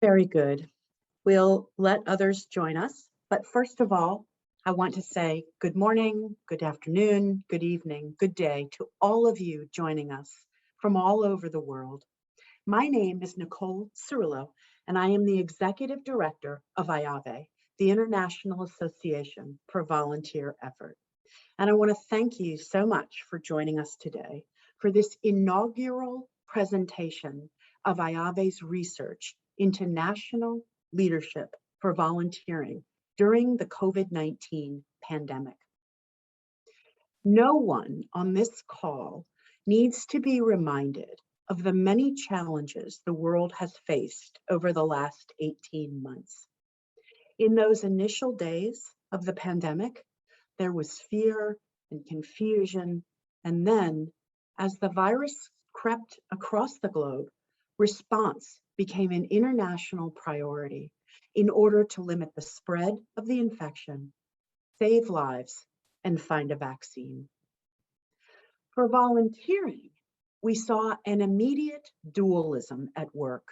Very good. We'll let others join us. But first of all, I want to say good morning, good afternoon, good evening, good day to all of you joining us from all over the world. My name is Nicole Cirillo, and I am the Executive Director of IAVE, the International Association for Volunteer Effort. And I want to thank you so much for joining us today for this inaugural presentation of IAVE's research into national leadership for volunteering during the COVID-19 pandemic. No one on this call needs to be reminded of the many challenges the world has faced over the last 18 months. In those initial days of the pandemic, there was fear and confusion, and then, as the virus crept across the globe, response became an international priority in order to limit the spread of the infection, save lives, and find a vaccine. For volunteering, we saw an immediate dualism at work.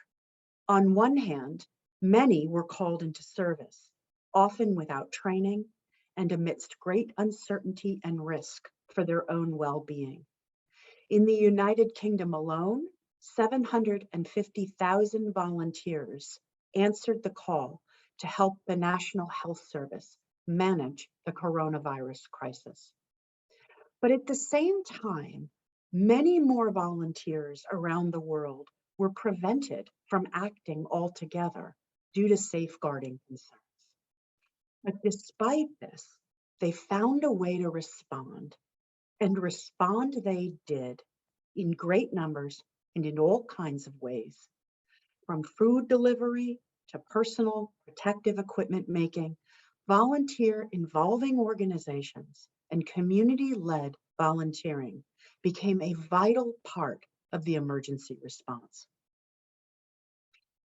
On one hand, many were called into service, often without training and amidst great uncertainty and risk for their own well-being. In the United Kingdom alone, 750,000 volunteers answered the call to help the National Health Service manage the coronavirus crisis. But at the same time, many more volunteers around the world were prevented from acting altogether due to safeguarding concerns. But despite this, they found a way to respond, and respond they did in great numbers and in all kinds of ways, from food delivery to personal protective equipment making. Volunteer involving organizations and community-led volunteering became a vital part of the emergency response.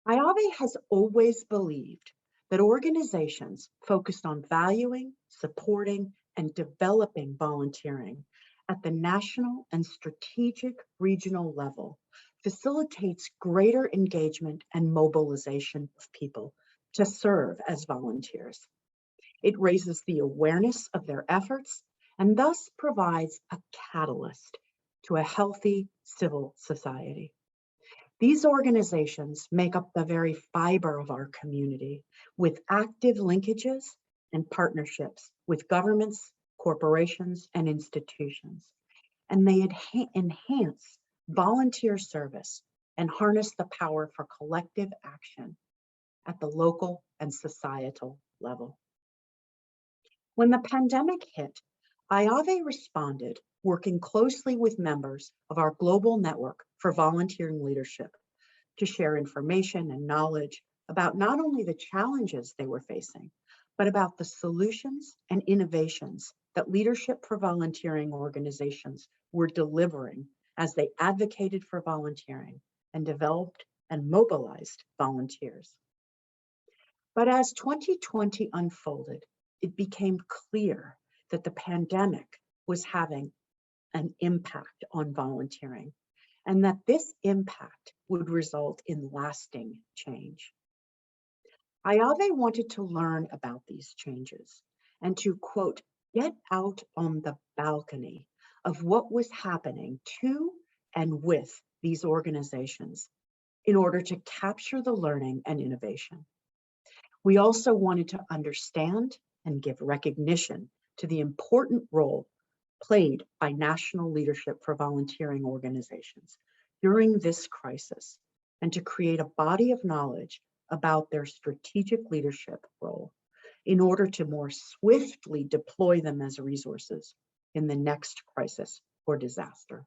IAVE has always believed that organizations focused on valuing, supporting, and developing volunteering at the national and strategic regional level facilitates greater engagement and mobilization of people to serve as volunteers. It raises the awareness of their efforts and thus provides a catalyst to a healthy civil society. These organizations make up the very fiber of our community, with active linkages and partnerships with governments, corporations, and institutions. And they enhance volunteer service and harness the power for collective action at the local and societal level. When the pandemic hit, IAVE responded, working closely with members of our global network for volunteering leadership to share information and knowledge about not only the challenges they were facing, but about the solutions and innovations that leadership for volunteering organizations were delivering as they advocated for volunteering and developed and mobilized volunteers. But as 2020 unfolded, it became clear that the pandemic was having an impact on volunteering, and that this impact would result in lasting change. IAVE wanted to learn about these changes and to, quote, get out on the balcony of what was happening to and with these organizations in order to capture the learning and innovation. We also wanted to understand and give recognition to the important role played by national leadership for volunteering organizations during this crisis, and to create a body of knowledge about their strategic leadership role in order to more swiftly deploy them as resources in the next crisis or disaster.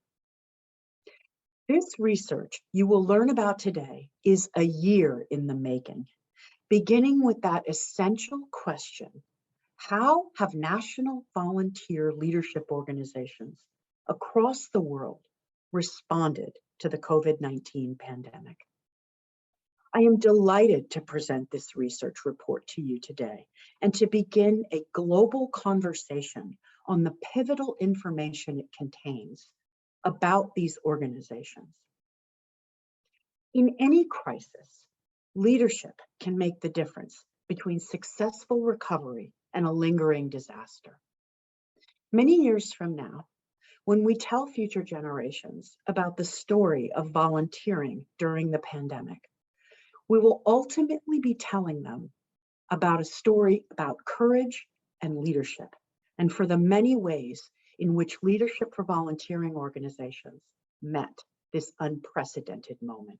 This research you will learn about today is a year in the making, beginning with that essential question: how have national volunteer leadership organizations across the world responded to the COVID-19 pandemic? I am delighted to present this research report to you today and to begin a global conversation on the pivotal information it contains about these organizations. In any crisis, Leadership can make the difference between successful recovery and a lingering disaster. Many years from now, when we tell future generations about the story of volunteering during the pandemic, we will ultimately be telling them about a story about courage and leadership, and for the many ways in which leadership for volunteering organizations met this unprecedented moment.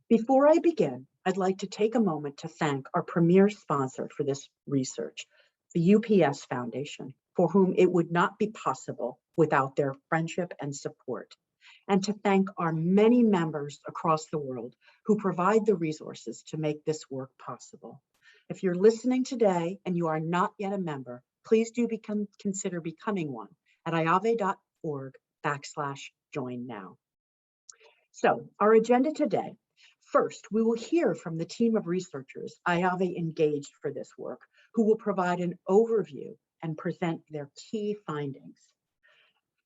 Before I begin, I'd like to take a moment to thank our premier sponsor for this research, the UPS Foundation, for whom it would not be possible without their friendship and support, and to thank our many members across the world who provide the resources to make this work possible. If you're listening today and you are not yet a member, please do consider becoming one at iave.org/join now. So our agenda today. First, we will hear from the team of researchers IAVE engaged for this work, who will provide an overview and present their key findings.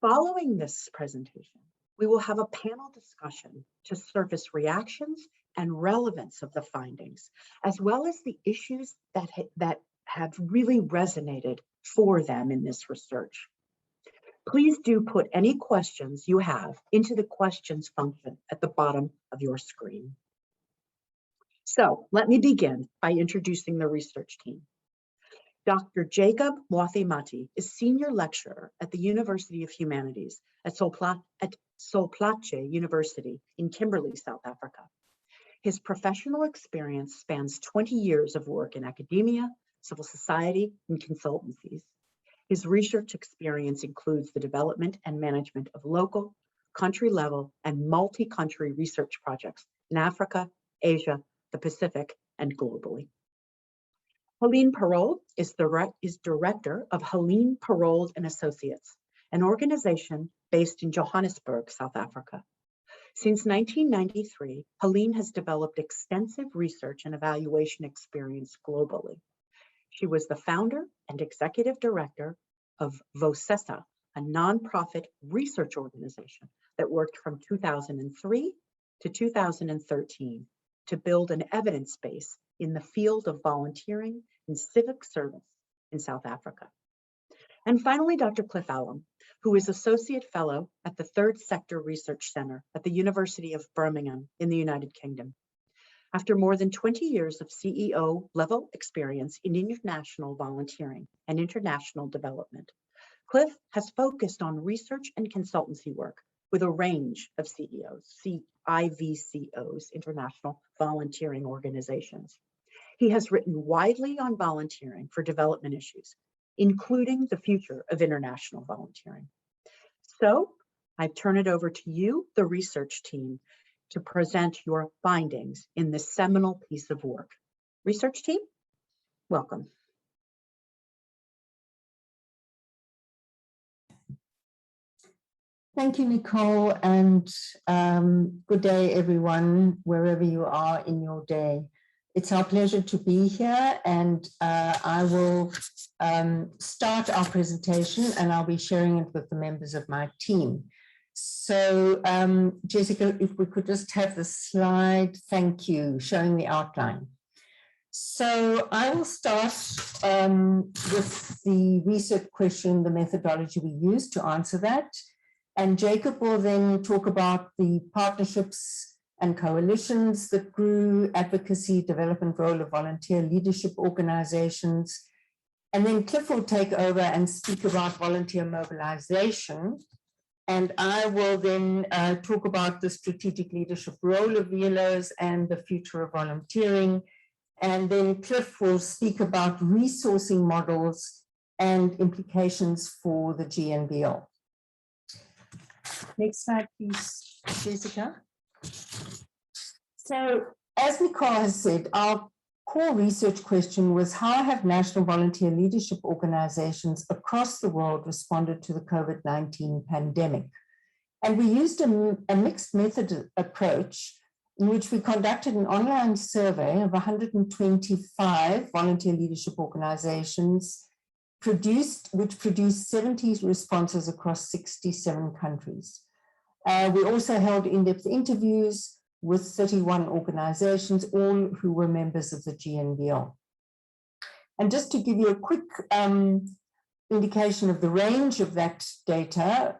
Following this presentation, we will have a panel discussion to surface reactions and relevance of the findings, as well as the issues that have really resonated for them in this research. Please do put any questions you have into the questions function at the bottom of your screen. So let me begin by introducing the research team. Dr. Jacob Mwathi-Mati is Senior Lecturer at the University of Humanities at Plaatje University in Kimberley, South Africa. His professional experience spans 20 years of work in academia, civil society, and consultancies. His research experience includes the development and management of local, country-level, and multi-country research projects in Africa, Asia, the Pacific, and globally. Helene Perold is director of Helene, Perold and Associates, an organization based in Johannesburg, South Africa. Since 1993, Helene has developed extensive research and evaluation experience globally. She was the founder and executive director of VOCESA, a nonprofit research organization that worked from 2003 to 2013 to build an evidence base in the field of volunteering and civic service in South Africa. And finally, Dr. Cliff Allum, who is Associate Fellow at the Third Sector Research Center at the University of Birmingham in the United Kingdom. After more than 20 years of CEO-level experience in international volunteering and international development, Cliff has focused on research and consultancy work with a range of IVCOs, international volunteering organizations. He has written widely on volunteering for development issues, including the future of international volunteering. So I turn it over to you, the research team, to present your findings in this seminal piece of work. Research team, welcome. Thank you, Nicole, and good day, everyone, wherever you are in your day. It's our pleasure to be here, and I will start our presentation, and I'll be sharing it with the members of my team. So, Jessica, if we could just have the slide, thank you, showing the outline. So I will start with the research question, the methodology we used to answer that. And Jacob will then talk about the partnerships and coalitions that grew, advocacy, development role of volunteer leadership organizations. And then Cliff will take over and speak about volunteer mobilization. And I will then talk about the strategic leadership role of VLOs and the future of volunteering. And then Cliff will speak about resourcing models and implications for the GNVL. Next slide, please, Jessica. So, as Nicole has said, our core research question was how have national volunteer leadership organizations across the world responded to the COVID-19 pandemic? And we used a mixed method approach in which we conducted an online survey of 125 volunteer leadership organizations which produced 70 responses across 67 countries. We also held in-depth interviews with 31 organizations, all who were members of the GNVL. And just to give you a quick indication of the range of that data,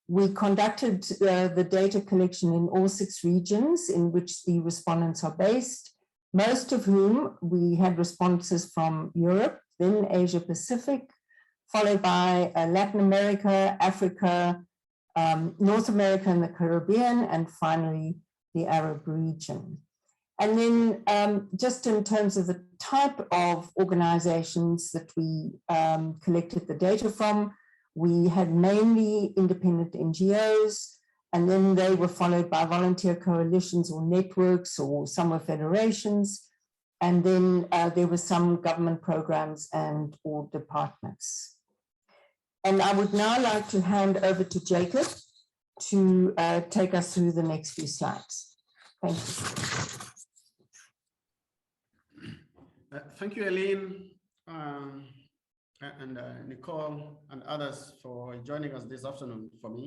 we conducted the data collection in all 6 regions in which the respondents are based, most of whom we had responses from Europe, then Asia Pacific, followed by Latin America, Africa, North America and the Caribbean, and finally the Arab region. And then just in terms of the type of organizations that we collected the data from, we had mainly independent NGOs, and then they were followed by volunteer coalitions or networks, or some were federations. And then there were some government programs and or departments. And I would now like to hand over to Jacob to take us through the next few slides. Thank you. Thank you, Helene, and Nicole and others for joining us this afternoon for me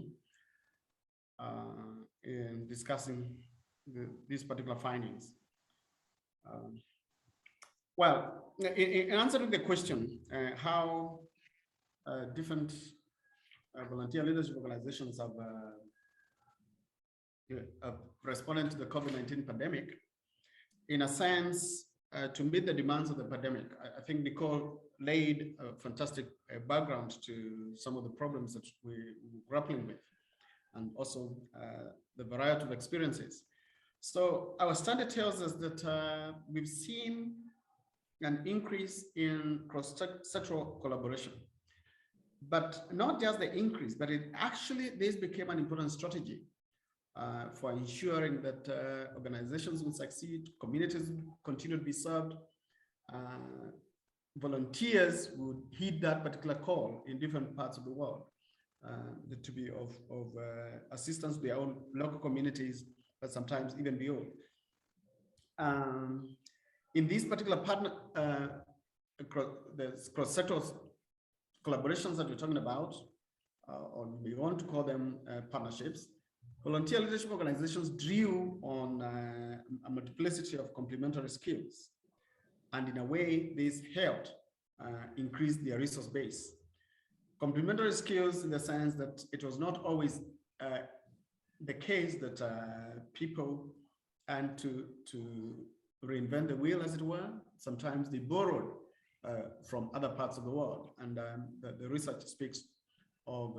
in discussing these particular findings. Well, in answering the question, how different volunteer leadership organizations have responded to the COVID-19 pandemic, in a sense, to meet the demands of the pandemic. I think Nicole laid a fantastic background to some of the problems that we're grappling with, and also the variety of experiences. So our study tells us that we've seen an increase in cross-sectoral collaboration, but not just the increase, but it actually, this became an important strategy for ensuring that organizations will succeed, communities will continue to be served, volunteers would heed that particular call in different parts of the world to be of assistance to their own local communities, but sometimes even beyond. In these particular the cross-sectoral collaborations that we're talking about, or we want to call them partnerships, volunteer leadership organizations drew on a multiplicity of complementary skills. And in a way, this helped increase their resource base. Complementary skills in the sense that it was not always the case that people and to reinvent the wheel, as it were. Sometimes they borrowed from other parts of the world, and the research speaks of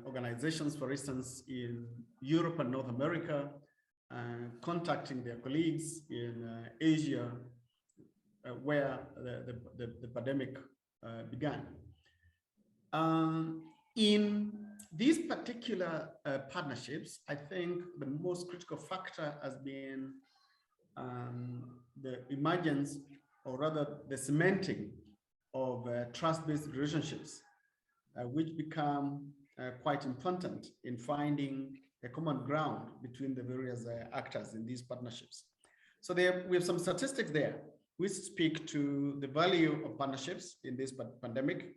organizations, for instance, in Europe and North America, contacting their colleagues in Asia, where the pandemic began. In these particular partnerships, I think the most critical factor has been the emergence, or rather the cementing of trust-based relationships, which become quite important in finding a common ground between the various actors in these partnerships. So we have some statistics there which speak to the value of partnerships in this pandemic.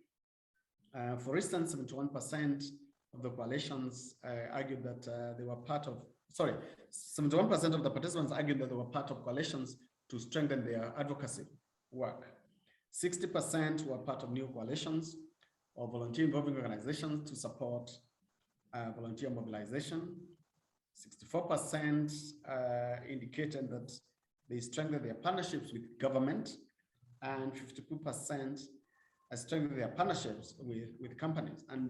For instance, 71% of the coalitions argued that they were part of, 71% of the participants argued that they were part of coalitions to strengthen their advocacy work. 60% were part of new coalitions or volunteer involving organizations to support volunteer mobilization. 64% indicated that they strengthened their partnerships with government, and 52% strengthened their partnerships with companies. And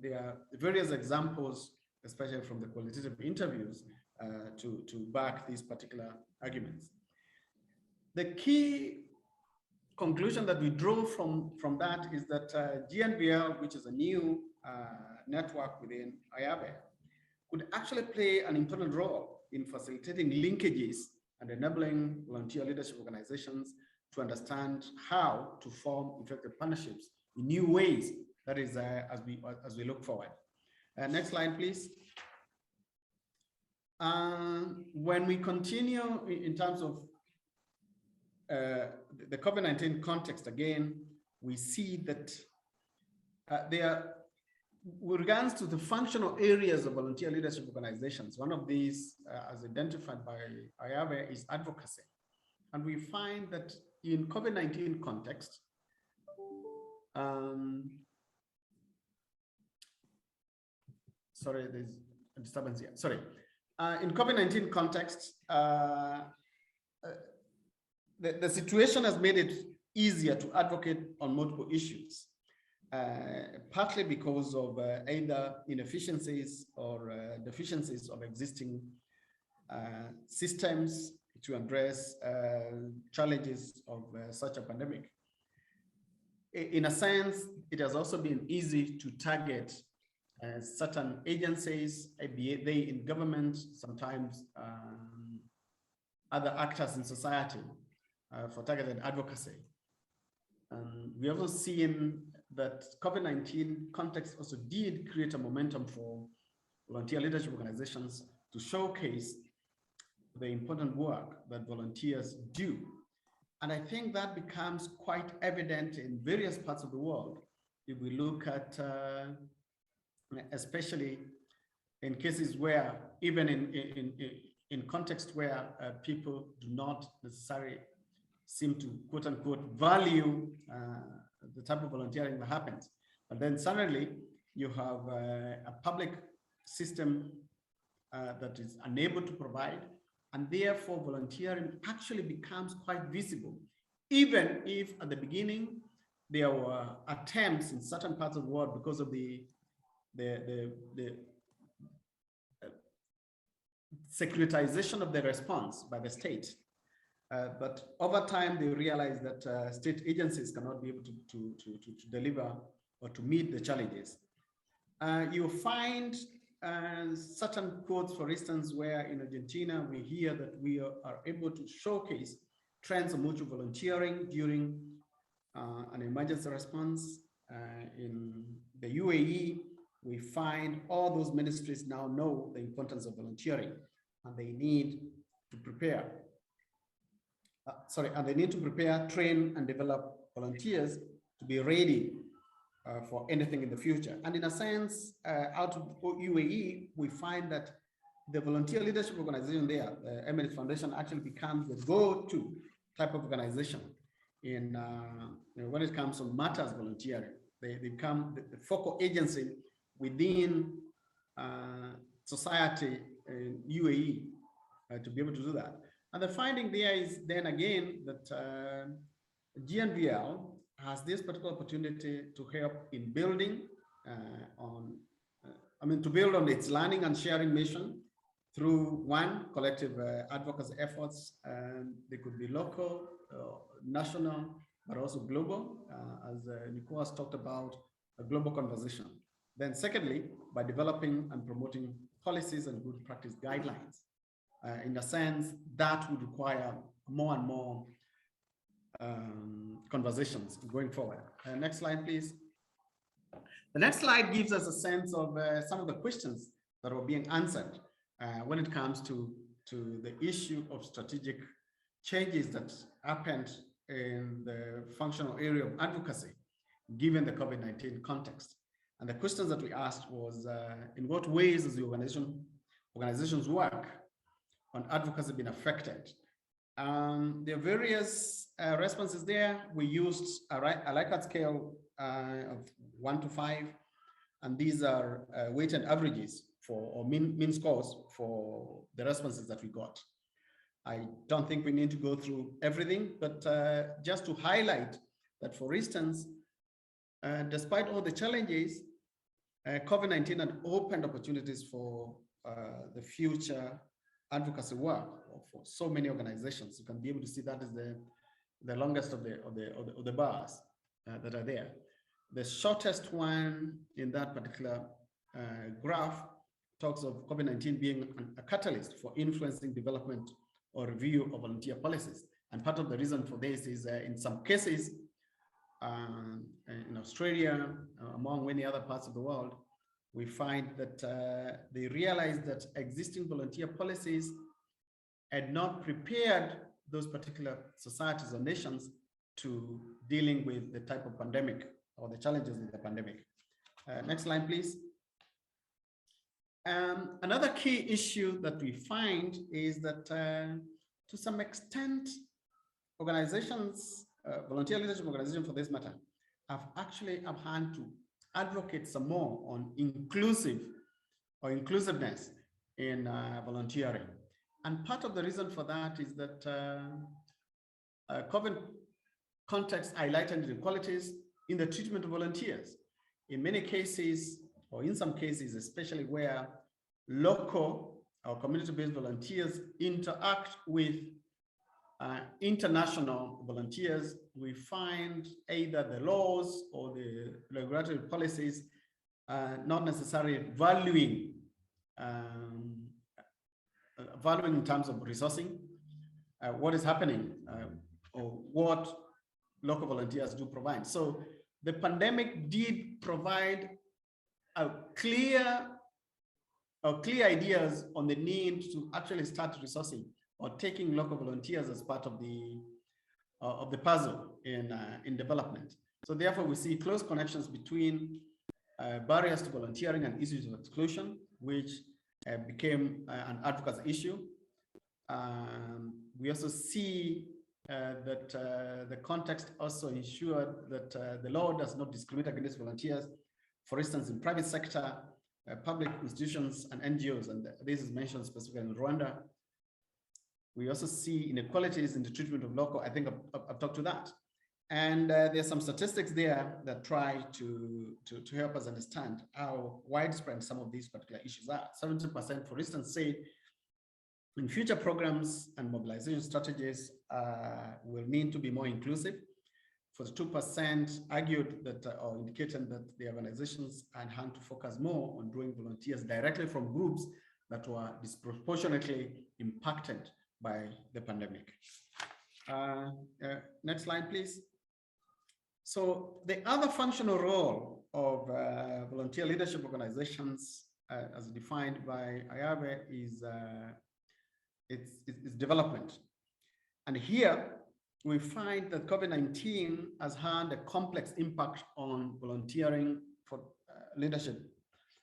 there are various examples, especially from the qualitative interviews, to back these particular arguments. The key conclusion that we draw from that is that GNVL, which is a new network within IAVE, could actually play an important role in facilitating linkages and enabling volunteer leadership organizations to understand how to form effective partnerships in new ways. That is, as we look forward. Next slide, please. When we continue in terms of the COVID-19 context, again, we see that there are with regards to the functional areas of volunteer leadership organizations, one of these, as identified by IAVE, is advocacy. And we find that in COVID-19 context, sorry, there's a disturbance here. Sorry. In COVID-19 context, the situation has made it easier to advocate on multiple issues, partly because of either inefficiencies or deficiencies of existing systems to address challenges of such a pandemic. In a sense, it has also been easy to target certain agencies, be they in government, sometimes other actors in society for targeted advocacy. We have also seen that COVID-19 context also did create a momentum for volunteer leadership organizations to showcase the important work that volunteers do. And I think that becomes quite evident in various parts of the world. If we look at, especially in cases where, even in context where people do not necessarily seem to, quote unquote, value the type of volunteering that happens. But then suddenly you have a public system that is unable to provide, and therefore volunteering actually becomes quite visible, even if at the beginning there were attempts in certain parts of the world because of the securitization of the response by the state. But over time, they realized that state agencies cannot be able to deliver or to meet the challenges. You find certain quotes, for instance, where in Argentina, we hear that we are able to showcase trends of mutual volunteering during an emergency response. In the UAE, we find all those ministries now know the importance of volunteering, and they need to prepare. And they need to prepare, train, and develop volunteers to be ready for anything in the future. And in a sense, out of UAE, we find that the volunteer leadership organization there, the Emirates Foundation, actually becomes the go-to type of organization in when it comes to matters volunteering. They become the focal agency within society in UAE to be able to do that. And the finding there is then again that GNVL has this particular opportunity to help in building to build on its learning and sharing mission through one, collective advocacy efforts. They could be local, national, but also global, as Nicolas talked about, a global conversation. Then secondly, by developing and promoting policies and good practice guidelines. In a sense, that would require more and more conversations going forward. Next slide, please. The next slide gives us a sense of some of the questions that were being answered when it comes to the issue of strategic changes that happened in the functional area of advocacy, given the COVID-19 context. And the questions that we asked was, in what ways has the organization's work on advocacy been affected? There are various responses there. We used a Likert scale of 1 to 5, and these are weighted averages or mean scores for the responses that we got. I don't think we need to go through everything, but just to highlight that, for instance, despite all the challenges, COVID-19 had opened opportunities for the future advocacy work for so many organizations. You can be able to see that is the longest of the bars that are there. The shortest one in that particular graph talks of COVID-19 being a catalyst for influencing development or review of volunteer policies. And part of the reason for this is in some cases, in Australia, among many other parts of the world, we find that they realized that existing volunteer policies had not prepared those particular societies or nations to dealing with the type of pandemic or the challenges of the pandemic. Next line, please. Another key issue that we find is that to some extent, organizations, volunteer leadership organizations for this matter, have actually had to advocate some more on inclusiveness in volunteering. And part of the reason for that is that COVID context highlighted inequalities in the treatment of volunteers. In many cases, or in some cases, especially where local or community-based volunteers interact with international volunteers, we find either the laws or the regulatory policies not necessarily valuing in terms of resourcing what is happening or what local volunteers do provide. So the pandemic did provide clear ideas on the need to actually start resourcing or taking local volunteers as part of the puzzle in development. So therefore, we see close connections between barriers to volunteering and issues of exclusion, which became an advocacy issue. We also see that the context also ensured that the law does not discriminate against volunteers. For instance, in private sector, public institutions and NGOs, and this is mentioned specifically in Rwanda. We also see inequalities in the treatment of local. I think I've talked to that. And there's some statistics there that try to help us understand how widespread some of these particular issues are. 70%, for instance, say in future programs and mobilization strategies will need to be more inclusive. 42% argued that or indicated that the organizations had to focus more on drawing volunteers directly from groups that were disproportionately impacted by the pandemic. Next slide, please. So the other functional role of volunteer leadership organizations, as defined by IAVE, is its development. And here we find that COVID-19 has had a complex impact on volunteering for leadership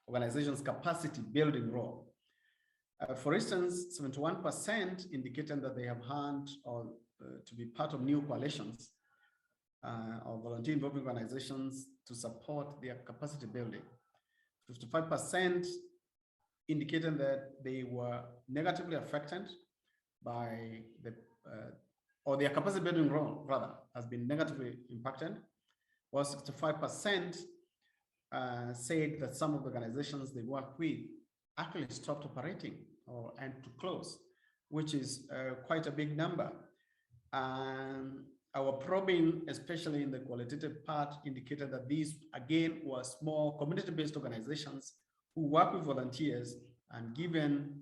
organizations' capacity building role. For instance, 71% indicated that they have had or to be part of new coalitions of volunteer involving organizations to support their capacity building. 55% indicated that they were negatively affected by the or their capacity building role rather has been negatively impacted, while 65% said that some of the organizations they work with actually stopped operating or and to close, which is quite a big number. Our probing, especially in the qualitative part, indicated that these again were small community-based organizations who work with volunteers, and given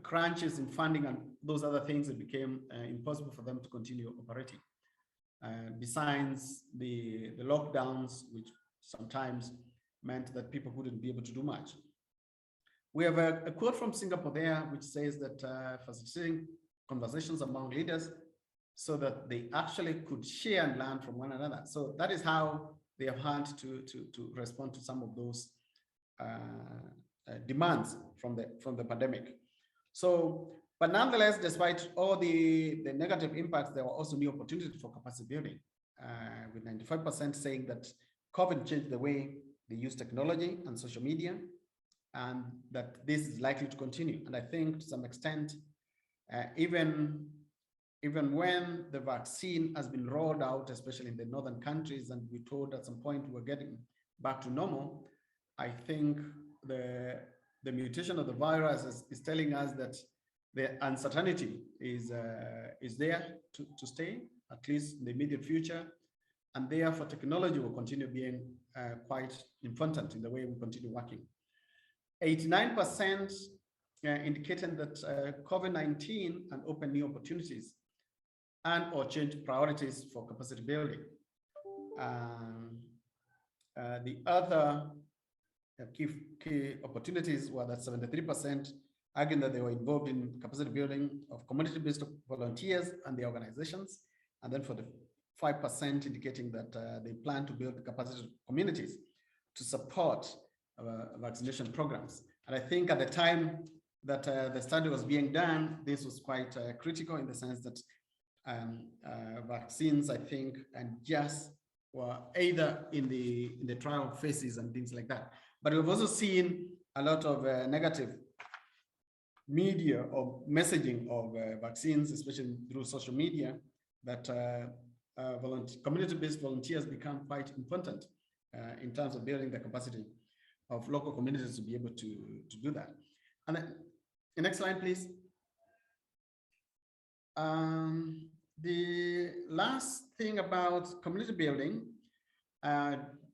crunches in funding and those other things, it became impossible for them to continue operating. Besides the lockdowns, which sometimes meant that people wouldn't be able to do much. We have a quote from Singapore there, which says that facilitating conversations among leaders so that they actually could share and learn from one another. So that is how they have had to respond to some of those demands from the pandemic. So, but nonetheless, despite all the negative impacts, there were also new opportunities for capacity building, with 95% saying that COVID changed the way they use technology and social media, and that this is likely to continue. And I think to some extent, even when the vaccine has been rolled out, especially in the northern countries, and we told at some point we're getting back to normal, I think the mutation of the virus is telling us that the uncertainty is there to stay, at least in the immediate future, and therefore technology will continue being quite important in the way we continue working. 89% indicated that COVID-19 and open new opportunities and or change priorities for capacity building. The other key opportunities were that 73% arguing that they were involved in capacity building of community-based volunteers and their organizations, and then for the 5% indicating that they plan to build capacity communities to support vaccination programs. And I think at the time that the study was being done, this was quite critical in the sense that vaccines, I think, and just were either in the trial phases and things like that. But we've also seen a lot of negative media or messaging of vaccines, especially through social media, that community-based volunteers become quite important in terms of building the capacity of local communities to be able to do that. And then, the next slide, please. The last thing about community building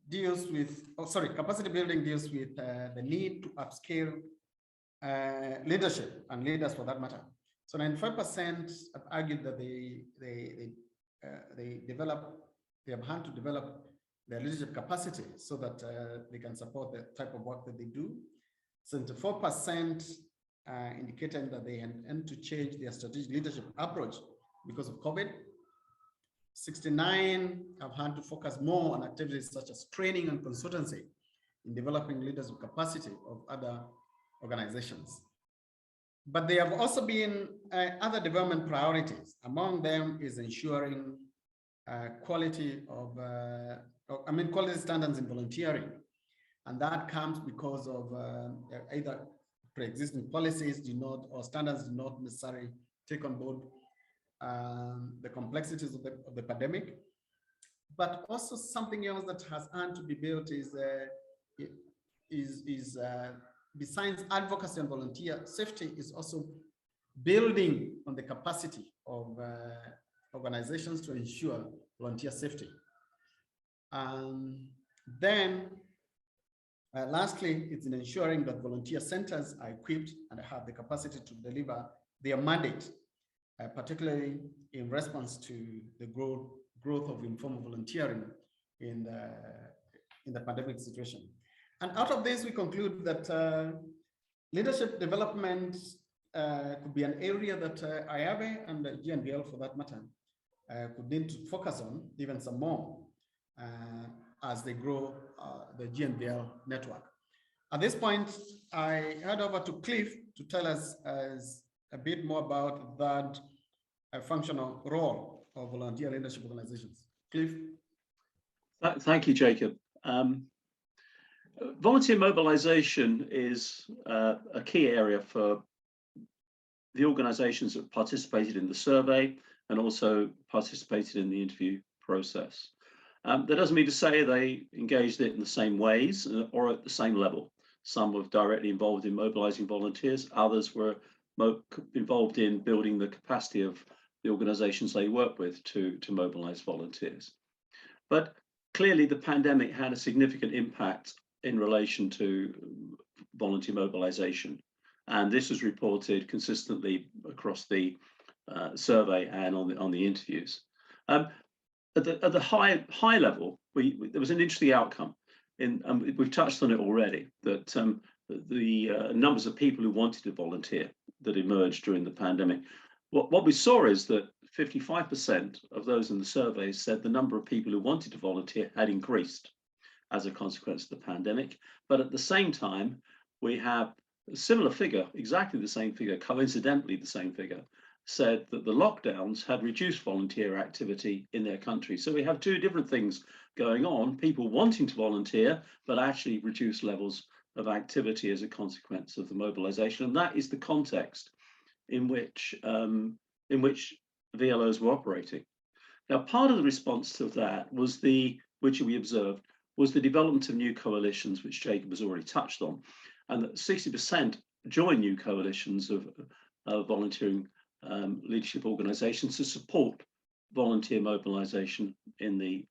deals with, capacity building deals with the need to upscale leadership and leaders for that matter. So 95% have argued that they have had to develop their leadership capacity so that they can support the type of work that they do. 74% indicated that they intend to change their strategic leadership approach because of COVID. 69 have had to focus more on activities such as training and consultancy in developing leadership capacity of other organizations. But there have also been other development priorities. Among them is ensuring quality standards in volunteering. And that comes because of either pre-existing policies or standards do not necessarily take on board the complexities of the pandemic. But also something else that has had to be built is besides advocacy and volunteer safety, is also building on the capacity of organizations to ensure volunteer safety. Then lastly, it's in ensuring that volunteer centers are equipped and have the capacity to deliver their mandate, particularly in response to the growth of informal volunteering in the pandemic situation. And out of this, we conclude that leadership development could be an area that IAVE and GNVL, for that matter, could need to focus on even some more as they grow the GNVL network. At this point, I hand over to Cliff to tell us a bit more about that functional role of volunteer leadership organizations. Cliff? Thank you, Jacob. Volunteer mobilization is a key area for the organizations that participated in the survey and also participated in the interview process. That doesn't mean to say they engaged it in the same ways or at the same level. Some were directly involved in mobilizing volunteers, others were involved in building the capacity of the organizations they work with to mobilize volunteers. But clearly the pandemic had a significant impact in relation to volunteer mobilization. And this was reported consistently across the survey and on the interviews. At the high level, there was an interesting outcome. We've touched on it already, that the numbers of people who wanted to volunteer that emerged during the pandemic. What we saw is that 55% of those in the survey said the number of people who wanted to volunteer had increased as a consequence of the pandemic. But at the same time, we have a similar figure, exactly the same figure, coincidentally the same figure, said that the lockdowns had reduced volunteer activity in their country. So we have two different things going on, people wanting to volunteer, but actually reduced levels of activity as a consequence of the mobilization. And that is the context in which VLOs were operating. Now, part of the response to that was which we observed, was the development of new coalitions, which Jacob has already touched on, and that 60% joined new coalitions of volunteering leadership organizations to support volunteer mobilization in the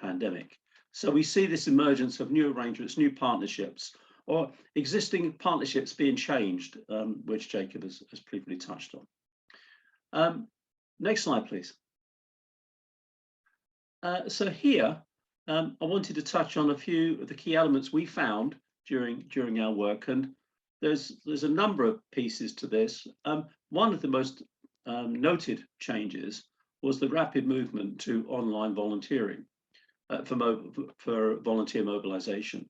pandemic. So we see this emergence of new arrangements, new partnerships, or existing partnerships being changed, which Jacob has briefly touched on. Next slide, please. So here, I wanted to touch on a few of the key elements we found during our work, and there's a number of pieces to this. One of the most noted changes was the rapid movement to online volunteering. for volunteer mobilization.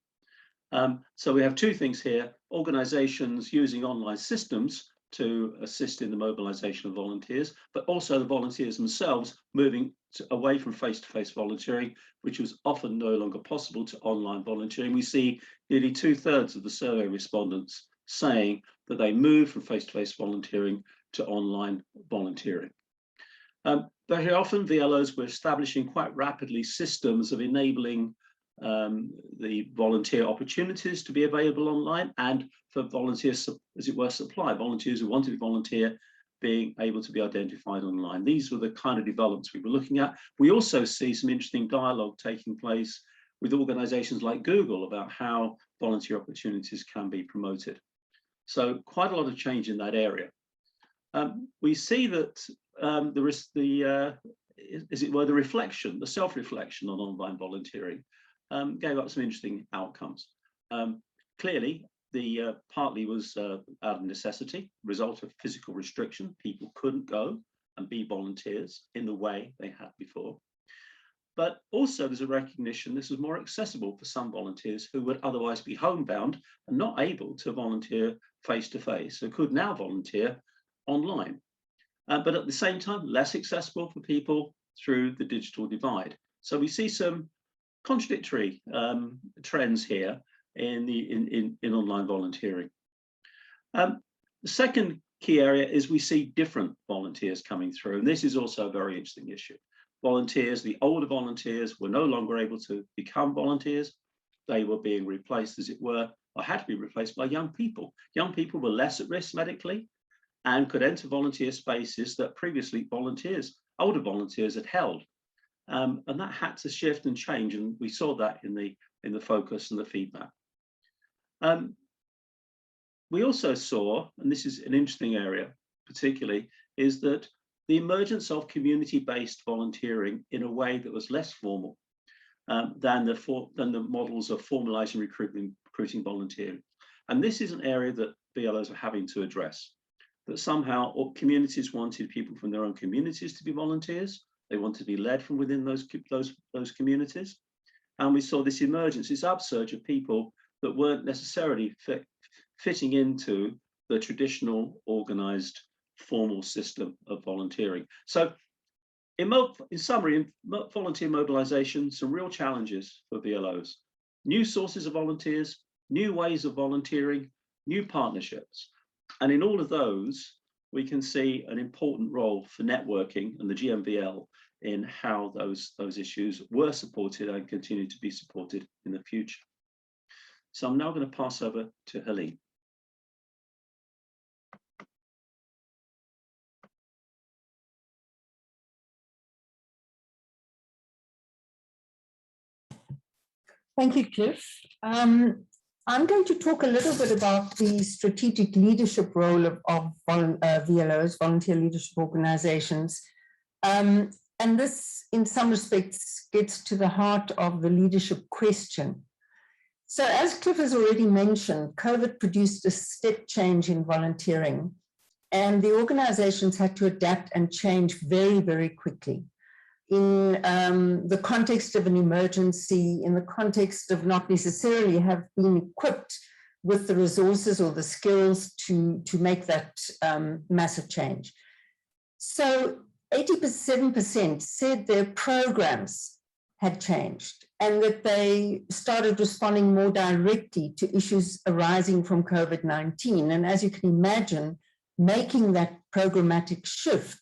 So we have two things here: organizations using online systems to assist in the mobilization of volunteers, but also the volunteers themselves moving away from face-to-face volunteering, which was often no longer possible, to online volunteering. We see nearly 2/3 of the survey respondents saying that they moved from face-to-face volunteering to online volunteering. Very often VLOs were establishing quite rapidly systems of enabling the volunteer opportunities to be available online, and for volunteers, as it were, supply volunteers who wanted to volunteer being able to be identified online. These were the kind of developments we were looking at. We also see some interesting dialogue taking place with organizations like Google about how volunteer opportunities can be promoted. So quite a lot of change in that area. We see that as it were, the reflection, the self-reflection on online volunteering gave up some interesting outcomes. Clearly, the partly was out of necessity, result of physical restriction. People couldn't go and be volunteers in the way they had before. But also there's a recognition this was more accessible for some volunteers who would otherwise be homebound and not able to volunteer face-to-face, so could now volunteer online. But at the same time, less accessible for people through the digital divide. So we see some contradictory trends here in online volunteering. The second key area is we see different volunteers coming through, and this is also a very interesting issue. Volunteers, the older volunteers, were no longer able to become volunteers. They were being replaced, as it were, or had to be replaced by young people. Young people were less at risk medically and could enter volunteer spaces that previously older volunteers had held. And that had to shift and change, and we saw that in the focus and the feedback. We also saw, and this is an interesting area particularly, is that the emergence of community-based volunteering in a way that was less formal than the models of formalizing recruiting volunteering. And this is an area that VLOs are having to address, that somehow communities wanted people from their own communities to be volunteers. They wanted to be led from within those communities. And we saw this emergence, this upsurge of people that weren't necessarily fitting into the traditional organized formal system of volunteering. So in summary, in volunteer mobilization, some real challenges for VLOs. New sources of volunteers, new ways of volunteering, new partnerships. And in all of those, we can see an important role for networking and the GMVL in how those issues were supported and continue to be supported in the future. So I'm now going to pass over to Helene. Thank you, Cliff. I'm going to talk a little bit about the strategic leadership role of VLOs, volunteer leadership organizations. And this, in some respects, gets to the heart of the leadership question. So as Cliff has already mentioned, COVID produced a step change in volunteering, and the organizations had to adapt and change very, very quickly. In the context of an emergency, in the context of not necessarily have been equipped with the resources or the skills to make that massive change. So 87% said their programs had changed and that they started responding more directly to issues arising from COVID-19. And as you can imagine, making that programmatic shift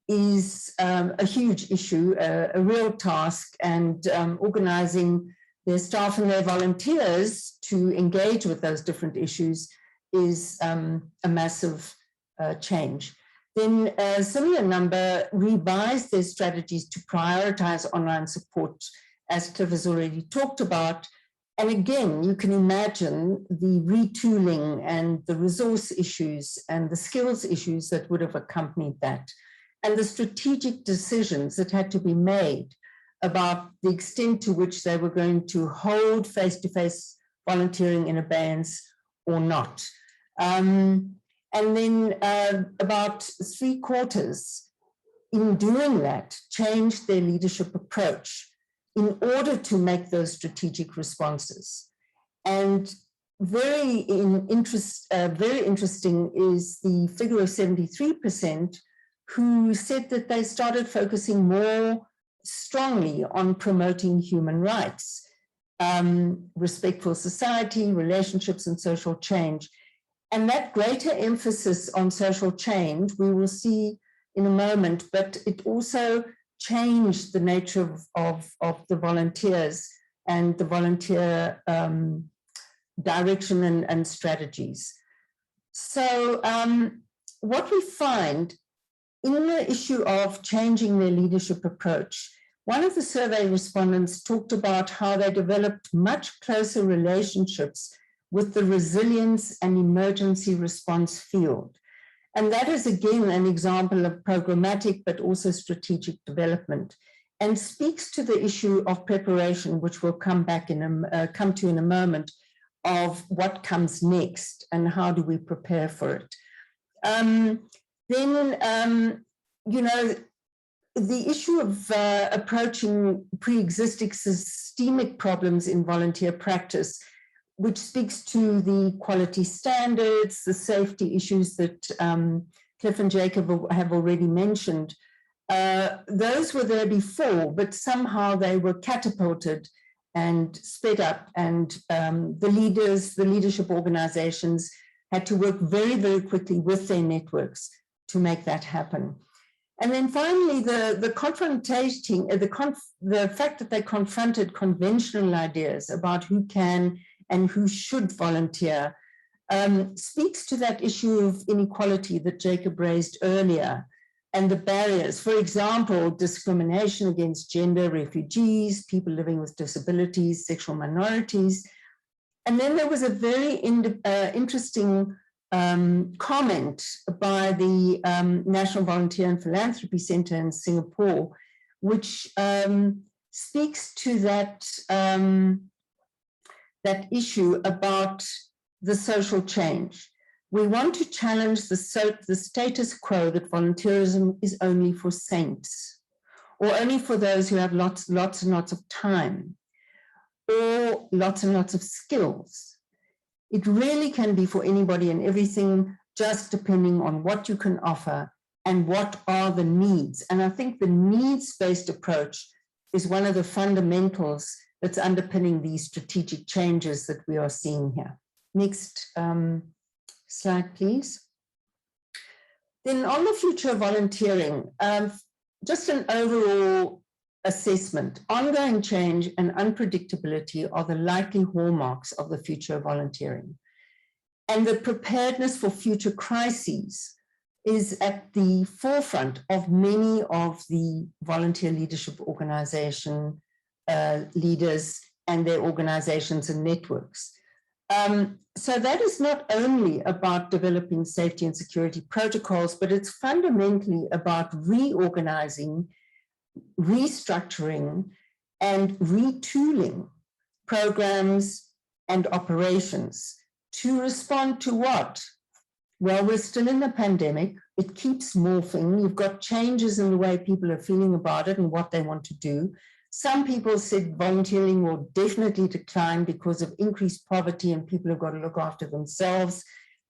is a huge issue, a real task, and organizing their staff and their volunteers to engage with those different issues is a massive change. Then a similar number revised their strategies to prioritize online support, as Cliff has already talked about. And again, you can imagine the retooling and the resource issues and the skills issues that would have accompanied that, and the strategic decisions that had to be made about the extent to which they were going to hold face-to-face volunteering in abeyance or not. And then about 3/4 in doing that changed their leadership approach. in order to make those strategic responses. And very interesting is the figure of 73% who said that they started focusing more strongly on promoting human rights, respectful society, relationships, and social change. And that greater emphasis on social change, we will see in a moment, but it also changed the nature of the volunteers and the volunteer direction and strategies. So what we find in the issue of changing their leadership approach, one of the survey respondents talked about how they developed much closer relationships with the resilience and emergency response field. And that is again an example of programmatic but also strategic development, and speaks to the issue of preparation, which we'll come to in a moment, of what comes next and how do we prepare for it. You know, the issue of approaching pre-existing systemic problems in volunteer practice, which speaks to the quality standards, the safety issues that Cliff and Jacob have already mentioned. Those were there before, but somehow they were catapulted and sped up, and the leadership organizations had to work very, very quickly with their networks to make that happen. And then finally, the fact that they confronted conventional ideas about who can and who should volunteer speaks to that issue of inequality that Jacob raised earlier, and the barriers, for example, discrimination against gender, refugees, people living with disabilities, sexual minorities. And then there was a very interesting comment by the National Volunteer and Philanthropy Center in Singapore, which speaks to that, that issue about the social change. We want to challenge the status quo that volunteerism is only for saints, or only for those who have lots and lots of time, or lots and lots of skills. It really can be for anybody and everything, just depending on what you can offer and what are the needs. And I think the needs-based approach is one of the fundamentals that's underpinning these strategic changes that we are seeing here. Next slide, please. Then on the future of volunteering, just an overall assessment. Ongoing change and unpredictability are the likely hallmarks of the future of volunteering. And the preparedness for future crises is at the forefront of many of the volunteer leadership organization leaders and their organizations and networks. So that is not only about developing safety and security protocols, but it's fundamentally about reorganizing, restructuring, and retooling programs and operations to respond to what? Well, we're still in the pandemic. It keeps morphing. You've got changes in the way people are feeling about it and what they want to do. Some people said volunteering will definitely decline because of increased poverty and people have got to look after themselves.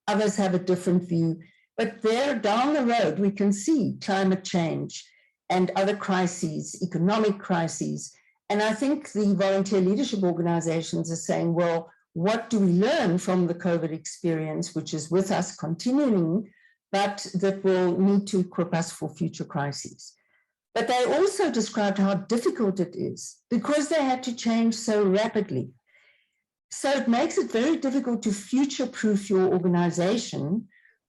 Others have a different view. But there down the road, we can see climate change and other crises, economic crises. And I think the volunteer leadership organizations are saying, well, what do we learn from the COVID experience, which is with us continuing, but that will need to equip us for future crises. But they also described how difficult it is because they had to change so rapidly. So it makes it very difficult to future-proof your organization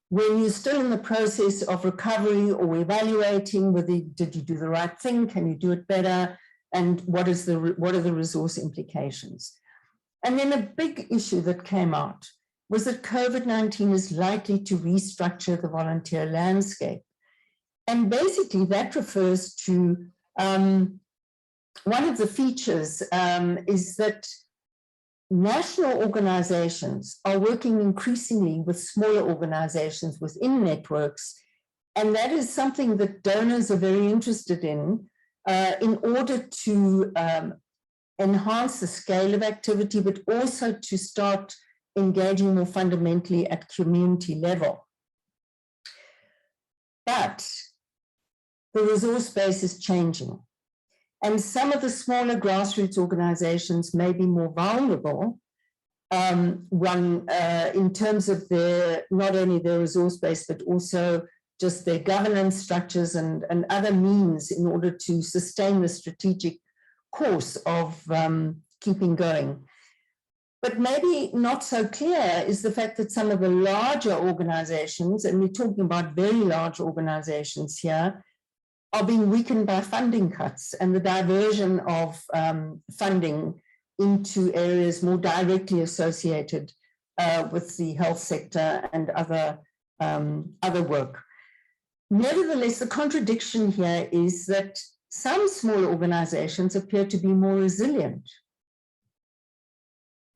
when you're still in the process of recovery or evaluating whether did you do the right thing, can you do it better, and what are the resource implications. And then a big issue that came out was that COVID-19 is likely to restructure the volunteer landscape. And basically that refers to one of the features is that national organizations are working increasingly with smaller organizations within networks. And that is something that donors are very interested in in order to enhance the scale of activity, but also to start engaging more fundamentally at community level. But the resource base is changing. And some of the smaller grassroots organizations may be more vulnerable in terms of their, not only their resource base, but also just their governance structures and other means in order to sustain the strategic course of keeping going. But maybe not so clear is the fact that some of the larger organizations, and we're talking about very large organizations here, are being weakened by funding cuts and the diversion of funding into areas more directly associated with the health sector and other work. Nevertheless, the contradiction here is that some small organizations appear to be more resilient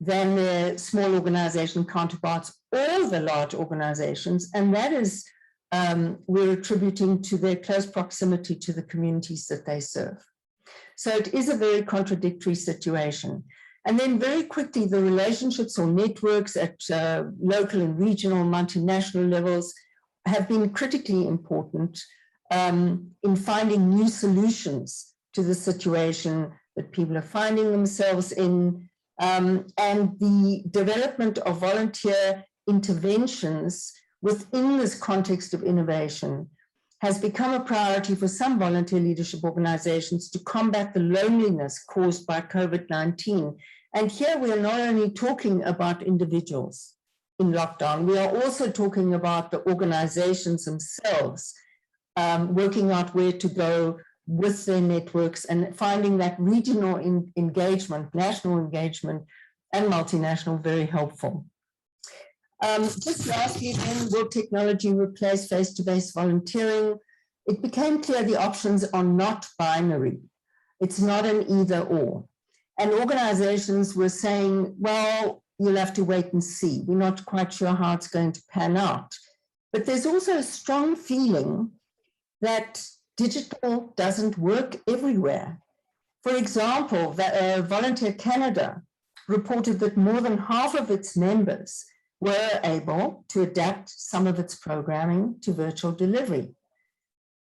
than their small organization counterparts, or the large organizations, and that is we're attributing to their close proximity to the communities that they serve. So it is a very contradictory situation. And then very quickly, the relationships or networks at local and regional, multinational levels have been critically important in finding new solutions to the situation that people are finding themselves in, and the development of volunteer interventions within this context of innovation has become a priority for some volunteer leadership organizations to combat the loneliness caused by COVID-19. And here we are not only talking about individuals in lockdown, we are also talking about the organizations themselves, working out where to go with their networks and finding that regional engagement, national engagement, and multinational very helpful. Just lastly, then, will technology replace face-to-face volunteering? It became clear the options are not binary. It's not an either or. And organizations were saying, well, you'll have to wait and see. We're not quite sure how it's going to pan out. But there's also a strong feeling that digital doesn't work everywhere. For example, Volunteer Canada reported that more than half of its members were able to adapt some of its programming to virtual delivery,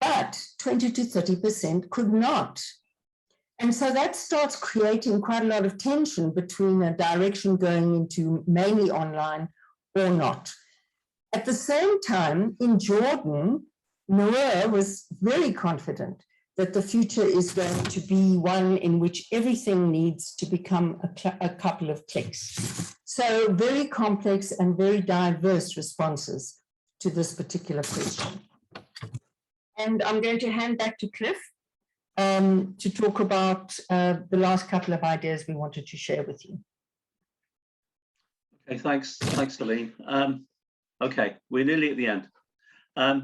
but 20 to 30% could not. And so that starts creating quite a lot of tension between a direction going into mainly online or not. At the same time, in Jordan, Noor was very confident that the future is going to be one in which everything needs to become a couple of clicks. So very complex and very diverse responses to this particular question. And I'm going to hand back to Cliff to talk about the last couple of ideas we wanted to share with you. Okay, thanks, Helene. Okay, we're nearly at the end. A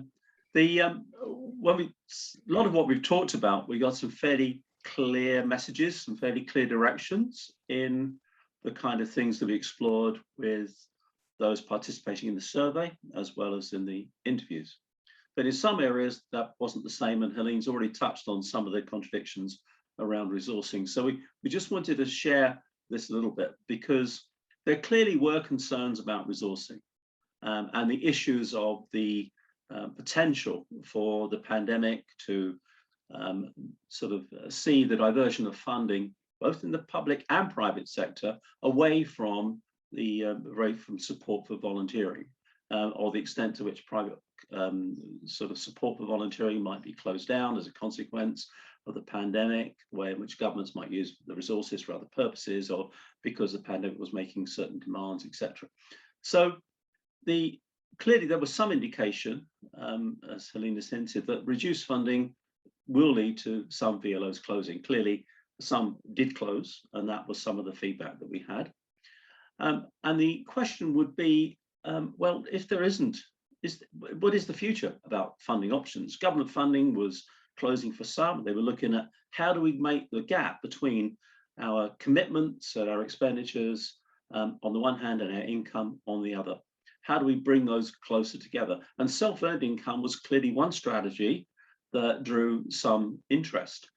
lot of what we've talked about, we got some fairly clear messages, some fairly clear directions in the kind of things that we explored with those participating in the survey, as well as in the interviews. But in some areas that wasn't the same, and Helene's already touched on some of the contradictions around resourcing. So we just wanted to share this a little bit, because there clearly were concerns about resourcing and the issues of the potential for the pandemic to sort of see the diversion of funding, both in the public and private sector, away from support for volunteering, or the extent to which private sort of support for volunteering might be closed down as a consequence of the pandemic, the way in which governments might use the resources for other purposes, or because the pandemic was making certain demands, etc. So clearly there was some indication, as Helene has hinted, that reduced funding will lead to some VLOs closing. Clearly, some did close, and that was some of the feedback that we had. And the question would be, well, if there isn't, what is the future about funding options? Government funding was closing for some. They were looking at how do we make the gap between our commitments and our expenditures on the one hand and our income on the other. How do we bring those closer together? And self-earned income was clearly one strategy that drew some interest.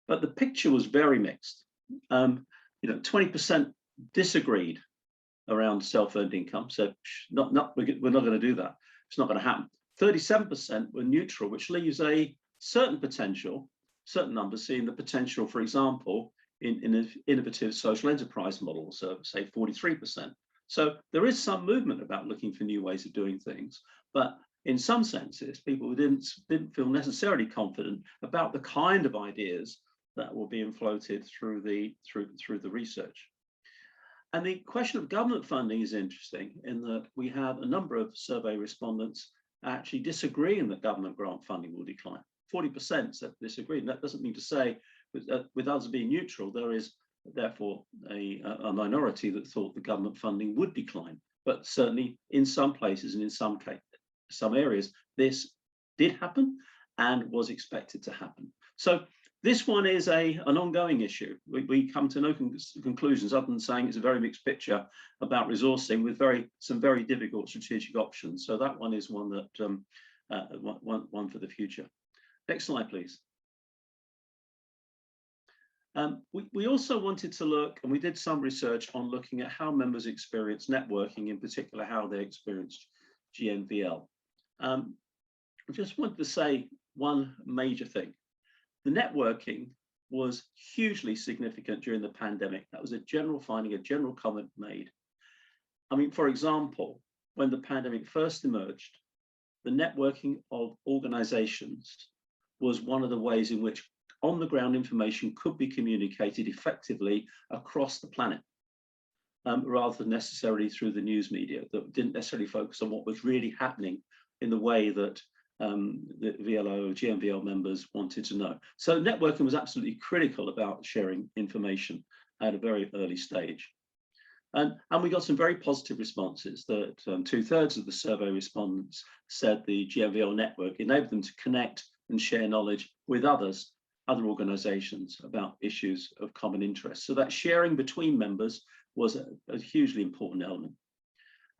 but the picture was very mixed. 20% disagreed around self-earned income, said we're not going to do that. It's not going to happen. 37% were neutral, which leaves a certain potential, certain numbers seeing the potential, for example, in innovative social enterprise models, say 43%. So there is some movement about looking for new ways of doing things, but in some senses, people didn't feel necessarily confident about the kind of ideas that were being floated through the research. And the question of government funding is interesting in that we have a number of survey respondents actually disagreeing that government grant funding will decline. 40% said disagree. And that doesn't mean to say with us being neutral, there is therefore a minority that thought the government funding would decline. But certainly in some places and in some areas, this did happen and was expected to happen. So this one is an ongoing issue. We come to no conclusions other than saying it's a very mixed picture about resourcing with some very difficult strategic options. So that one is one that one for the future. Next slide, please. We also wanted to look, and we did some research on looking at how members experience networking, in particular how they experienced GNVL. I just wanted to say one major thing. The networking was hugely significant during the pandemic. That was a general finding, a general comment made. I mean, for example, when the pandemic first emerged, the networking of organizations was one of the ways in which on-the-ground information could be communicated effectively across the planet, rather than necessarily through the news media that didn't necessarily focus on what was really happening in the way that the VLO, GNVL members wanted to know. So networking was absolutely critical about sharing information at a very early stage. And we got some very positive responses that 2/3 of the survey respondents said the GNVL network enabled them to connect and share knowledge with other organizations about issues of common interest. So that sharing between members was a hugely important element.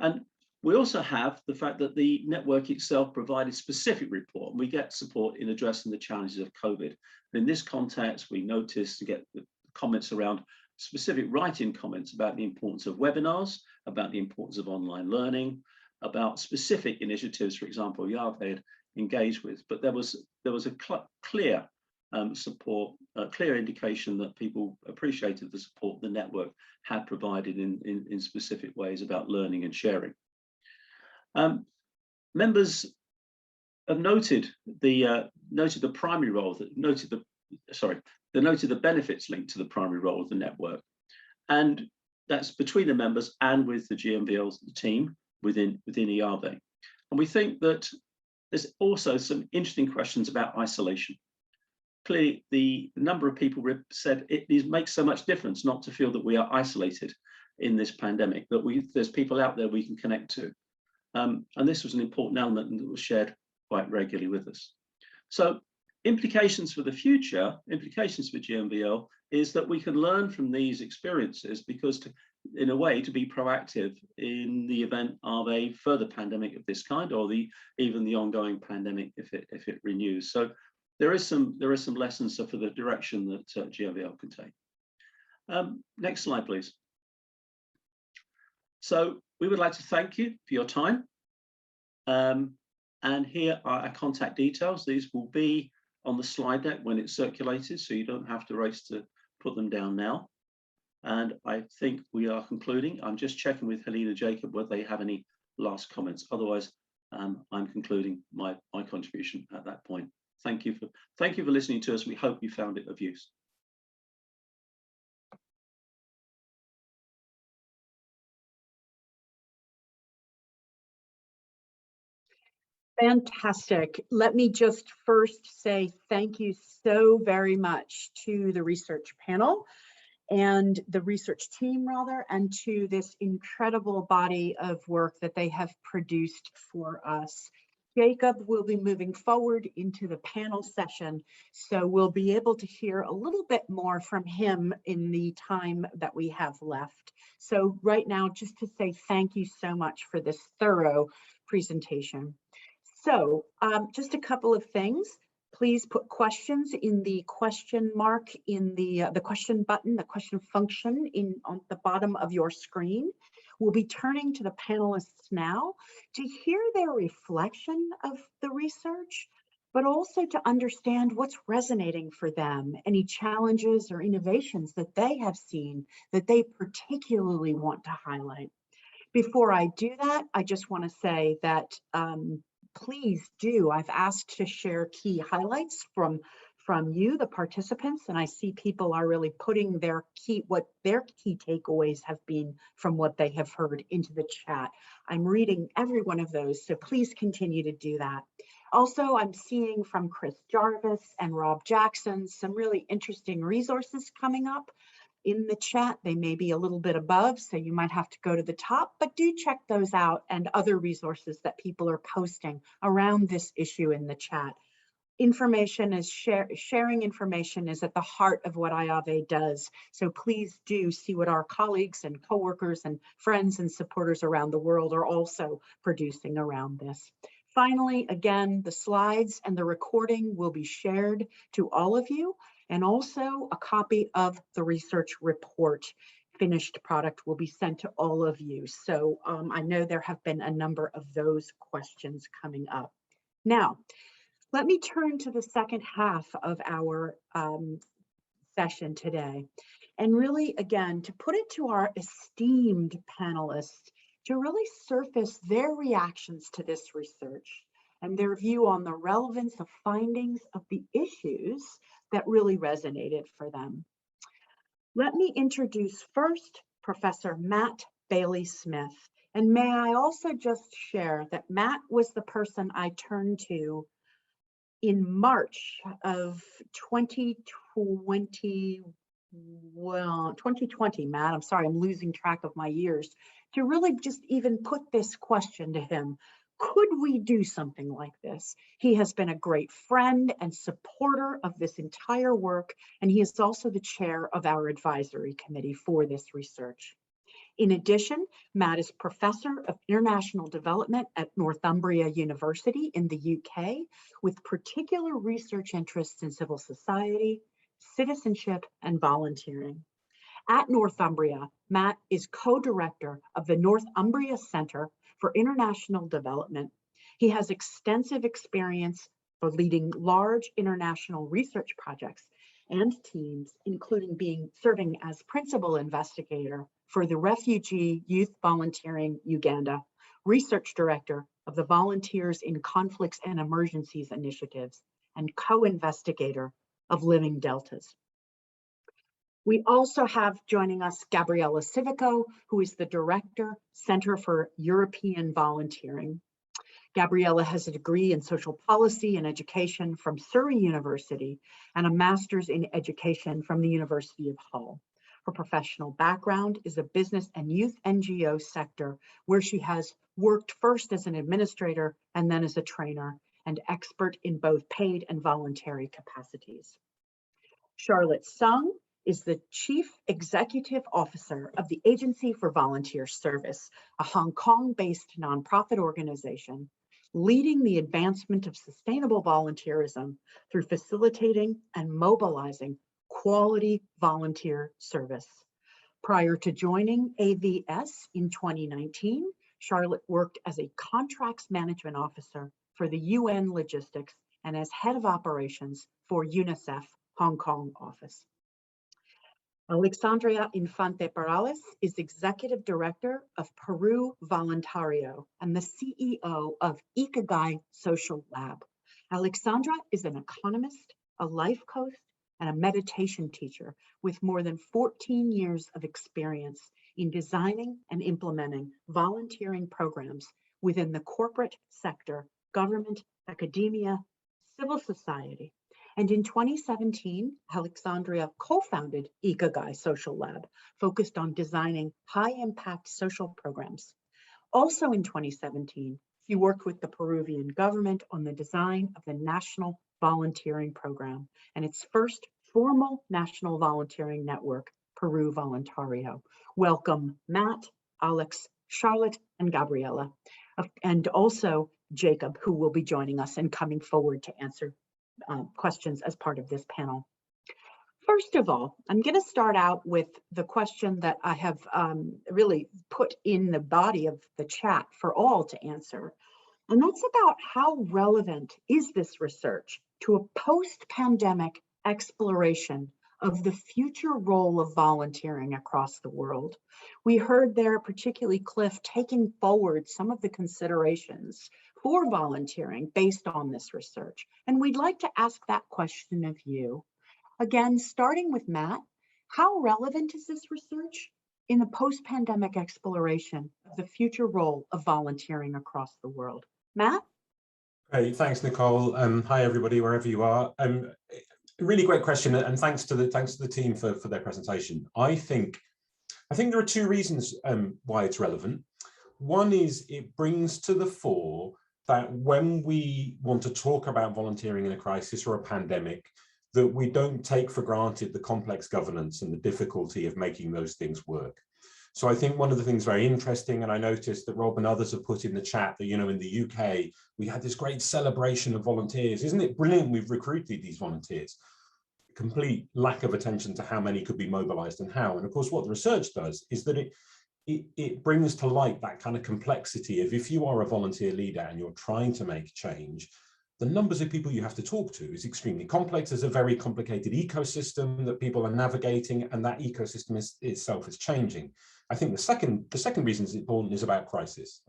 And we also have the fact that the network itself provided specific report, and we get support in addressing the challenges of COVID. In this context, we noticed to get the comments around specific write-in comments about the importance of webinars, about the importance of online learning, about specific initiatives, for example, IAVE had engaged with. But there was a clear support, a clear indication that people appreciated the support the network had provided in specific ways about learning and sharing. Members have noted the primary role, noted the benefits linked to the primary role of the network, and that's between the members and with the GNVL's team within IAVE. And we think that there's also some interesting questions about isolation. Clearly, the number of people said it makes so much difference not to feel that we are isolated in this pandemic, that there's people out there we can connect to. And this was an important element that was shared quite regularly with us. So implications for the future, implications for GNVL, is that we can learn from these experiences because in a way to be proactive in the event of a further pandemic of this kind, or even the ongoing pandemic if it renews. So there is some lessons for the direction that GNVL can take. Next slide, please. So we would like to thank you for your time. And here are our contact details. These will be on the slide deck when it's circulated, so you don't have to race to put them down now. And I think we are concluding. I'm just checking with Helene and Jacob whether they have any last comments. Otherwise, I'm concluding my contribution at that point. Thank you for listening to us. We hope you found it of use. Fantastic. Let me just first say thank you so very much to the research panel and the research team, rather, and to this incredible body of work that they have produced for us. Jacob will be moving forward into the panel session, so we'll be able to hear a little bit more from him in the time that we have left. So right now, just to say thank you so much for this thorough presentation. So just a couple of things. Please put questions in the question mark in the question button, the question function on the bottom of your screen. We'll be turning to the panelists now to hear their reflection of the research, but also to understand what's resonating for them, any challenges or innovations that they have seen that they particularly want to highlight. Before I do that, I just want to say that please do. I've asked to share key highlights from you, the participants, and I see people are really putting what their key takeaways have been from what they have heard into the chat. I'm reading every one of those, so please continue to do that. Also, I'm seeing from Chris Jarvis and Rob Jackson some really interesting resources coming up in the chat. They may be a little bit above, so you might have to go to the top, but do check those out and other resources that people are posting around this issue in the chat. Information is sharing information is at the heart of what IAVE does. So please do see what our colleagues and coworkers and friends and supporters around the world are also producing around this. Finally, again, the slides and the recording will be shared to all of you, and also a copy of the research report, finished product, will be sent to all of you. So I know there have been a number of those questions coming up. Now, let me turn to the second half of our session today, and really, again, to put it to our esteemed panelists to really surface their reactions to this research and their view on the relevance of findings of the issues that really resonated for them. Let me introduce first Professor Matt Baillie Smith. And may I also just share that Matt was the person I turned to in March of 2020, Matt, I'm sorry, I'm losing track of my years, to really just even put this question to him. Could we do something like this? He has been a great friend and supporter of this entire work, and he is also the chair of our advisory committee for this research. In addition, Matt is Professor of International Development at Northumbria University in the UK, with particular research interests in civil society, citizenship, and volunteering. At Northumbria, Matt is co-director of the Northumbria Center for International Development. He has extensive experience for leading large international research projects and teams, including serving as principal investigator for the Refugee Youth Volunteering Uganda, research director of the Volunteers in Conflicts and Emergencies Initiatives, and co-investigator of Living Deltas. We also have joining us Gabriella Civico, who is the Director, Center for European Volunteering. Gabriella has a degree in social policy and education from Surrey University and a master's in education from the University of Hull. Her professional background is a business and youth NGO sector, where she has worked first as an administrator and then as a trainer and expert in both paid and voluntary capacities. Charlotte Sung is the Chief Executive Officer of the Agency for Volunteer Service, a Hong Kong-based nonprofit organization leading the advancement of sustainable volunteerism through facilitating and mobilizing quality volunteer service. Prior to joining AVS in 2019, Charlotte worked as a contracts management officer for the UN Logistics and as head of operations for UNICEF Hong Kong office. Alexandria Infante Perales is Executive Director of Peru Voluntario and the CEO of Ikigai Social Lab. Alexandra is an economist, a life coach, and a meditation teacher with more than 14 years of experience in designing and implementing volunteering programs within the corporate sector, government, academia, civil society. And in 2017, Alexandria co-founded Ikigai Social Lab, focused on designing high-impact social programs. Also in 2017, she worked with the Peruvian government on the design of the National Volunteering Program and its first formal national volunteering network, Peru Voluntario. Welcome, Matt, Alex, Charlotte, and Gabriella, and also Jacob, who will be joining us and coming forward to answer questions as part of this panel. First of all, I'm going to start out with the question that I have really put in the body of the chat for all to answer. And that's about how relevant is this research to a post-pandemic exploration of the future role of volunteering across the world. We heard there, particularly Cliff, taking forward some of the considerations for volunteering based on this research. And we'd like to ask that question of you. Again, starting with Matt, how relevant is this research in the post-pandemic exploration of the future role of volunteering across the world? Matt? Great, thanks, Nicole. Hi, everybody, wherever you are. Really great question, and thanks to the team for their presentation. I think there are two reasons why it's relevant. One is it brings to the fore that when we want to talk about volunteering in a crisis or a pandemic, that we don't take for granted the complex governance and the difficulty of making those things work. So I think one of the things very interesting, and I noticed that Rob and others have put in the chat that, you know, in the UK, we had this great celebration of volunteers. Isn't it brilliant we've recruited these volunteers? Complete lack of attention to how many could be mobilized and how. And of course, what the research does is that it brings to light that kind of complexity of if you are a volunteer leader and you're trying to make change, the numbers of people you have to talk to is extremely complex. There's a very complicated ecosystem that people are navigating, and that ecosystem itself is changing. I think the second reason it's important is about crisis.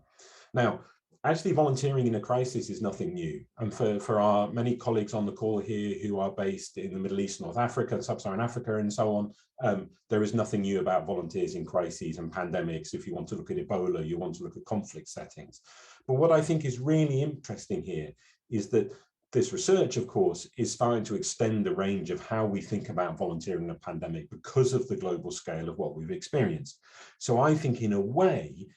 Now, actually volunteering in a crisis is nothing new. And for our many colleagues on the call here who are based in the Middle East, North Africa, Sub-Saharan Africa, and so on, there is nothing new about volunteers in crises and pandemics. If you want to look at Ebola, you want to look at conflict settings. But what I think is really interesting here is that this research, of course, is starting to extend the range of how we think about volunteering in a pandemic because of the global scale of what we've experienced. So I think in a way,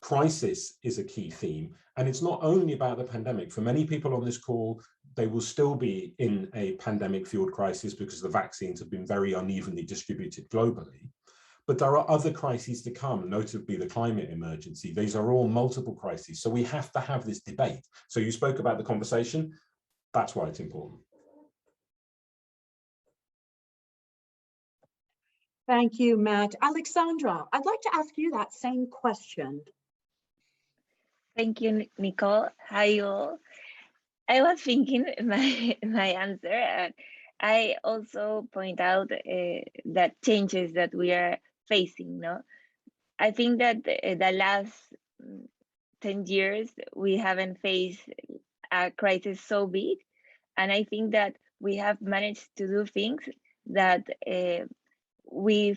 crisis is a key theme, and it's not only about the pandemic. For many people on this call, they will still be in a pandemic-fueled crisis because the vaccines have been very unevenly distributed globally. But there are other crises to come, notably the climate emergency. These are all multiple crises, so we have to have this debate. So you spoke about the conversation, that's why it's important. Thank you, Matt. Alexandra, I'd like to ask you that same question. Thank you, Nicole. Hi, all. I was thinking my answer, and I also point out that changes that we are facing. No, I think that the last 10 years we haven't faced a crisis so big, and I think that we have managed to do things that we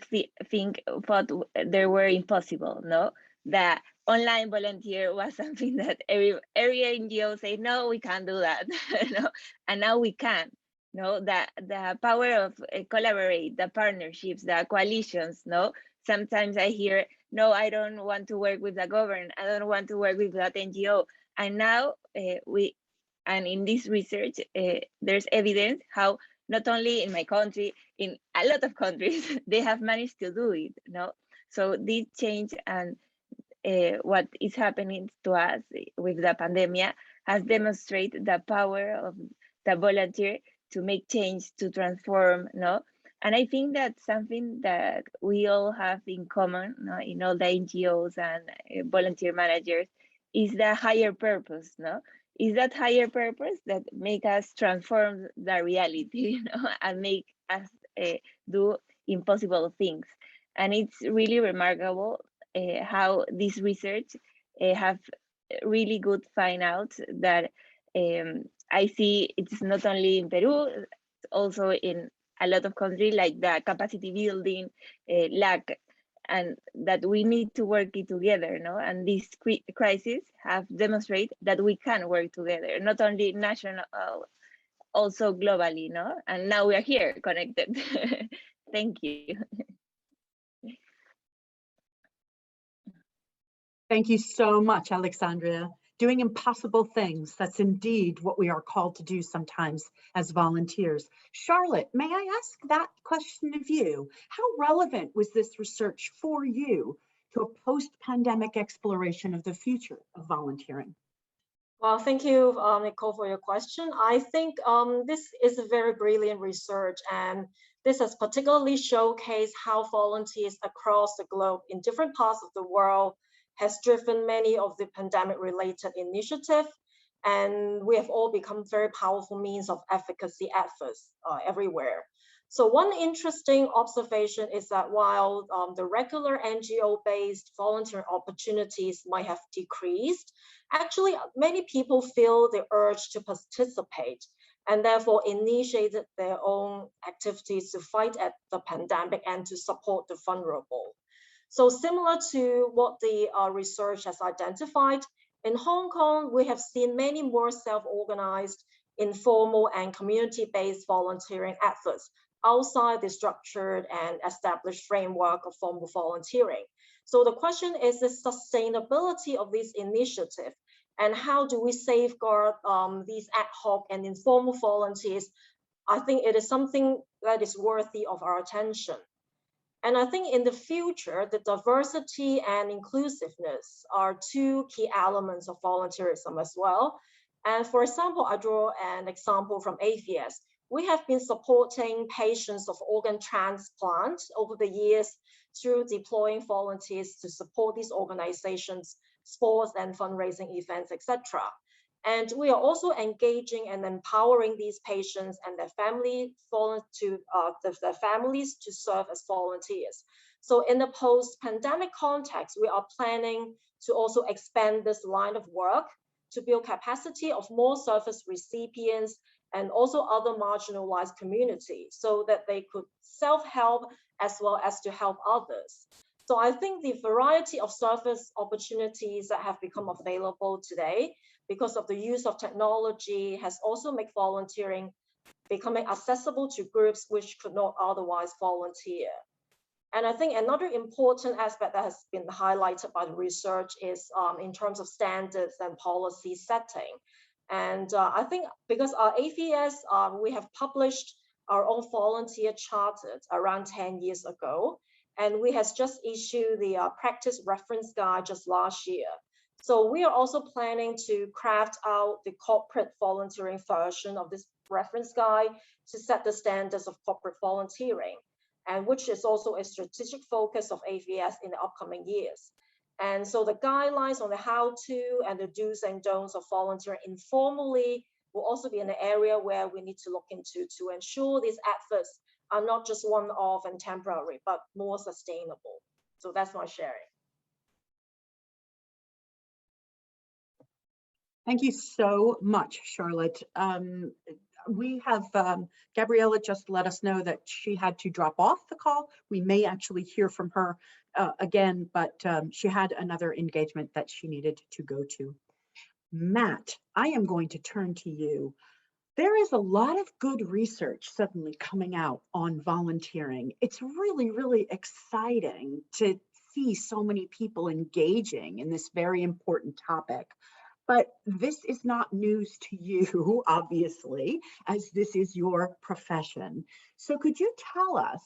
thought they were impossible. No, that online volunteer was something that every NGO say, no, we can't do that. No? And now we can. No, the power of collaborate, the partnerships, the coalitions. No, sometimes I hear, no, I don't want to work with the government. I don't want to work with that NGO. And now and in this research, there's evidence how not only in my country, in a lot of countries, they have managed to do it. No, so this change and what is happening to us with the pandemic has demonstrated the power of the volunteer to make change, to transform, no? And I think that's something that we all have in common, no? In all the NGOs and volunteer managers, is the higher purpose, no? Is that higher purpose that make us transform the reality, you know, and make us do impossible things. And it's really remarkable how this research have really good find out that I see it's not only in Peru, it's also in a lot of countries, like the capacity building lack, and that we need to work it together, no? And this crisis have demonstrated that we can work together, not only national, also globally, no? And now we are here connected. Thank you. Thank you so much, Alexandria. Doing impossible things, that's indeed what we are called to do sometimes as volunteers. Charlotte, may I ask that question of you? How relevant was this research for you to a post-pandemic exploration of the future of volunteering? Well, thank you, Nicole, for your question. I think this is a very brilliant research, and this has particularly showcased how volunteers across the globe in different parts of the world has driven many of the pandemic-related initiatives, and we have all become very powerful means of efficacy efforts everywhere. So one interesting observation is that while the regular NGO-based volunteering opportunities might have decreased, actually many people feel the urge to participate and therefore initiated their own activities to fight at the pandemic and to support the vulnerable. So similar to what the research has identified, in Hong Kong, we have seen many more self-organized, informal and community-based volunteering efforts outside the structured and established framework of formal volunteering. So the question is the sustainability of this initiative, and how do we safeguard these ad hoc and informal volunteers? I think it is something that is worthy of our attention. And I think in the future, the diversity and inclusiveness are two key elements of volunteerism as well. And for example, I draw an example from AVS. We have been supporting patients of organ transplant over the years through deploying volunteers to support these organizations, sports and fundraising events, etc. And we are also engaging and empowering these patients and their families to serve as volunteers. So in the post-pandemic context, we are planning to also expand this line of work to build capacity of more service recipients and also other marginalized communities so that they could self-help as well as to help others. So I think the variety of service opportunities that have become available today because of the use of technology has also made volunteering becoming accessible to groups which could not otherwise volunteer. And I think another important aspect that has been highlighted by the research is in terms of standards and policy setting. And I think because our AVS, we have published our own volunteer charter around 10 years ago. And we have just issued the practice reference guide just last year. So we are also planning to craft out the corporate volunteering version of this reference guide to set the standards of corporate volunteering, and which is also a strategic focus of AVS in the upcoming years. And so the guidelines on the how-to and the do's and don'ts of volunteering informally will also be an area where we need to look into to ensure these efforts are not just one-off and temporary, but more sustainable. So that's my sharing. Thank you so much, Charlotte. We have, Gabriella just let us know that she had to drop off the call. We may actually hear from her again, but she had another engagement that she needed to go to. Matt, I am going to turn to you. There is a lot of good research suddenly coming out on volunteering. It's really, really exciting to see so many people engaging in this very important topic. But this is not news to you, obviously, as this is your profession. So could you tell us,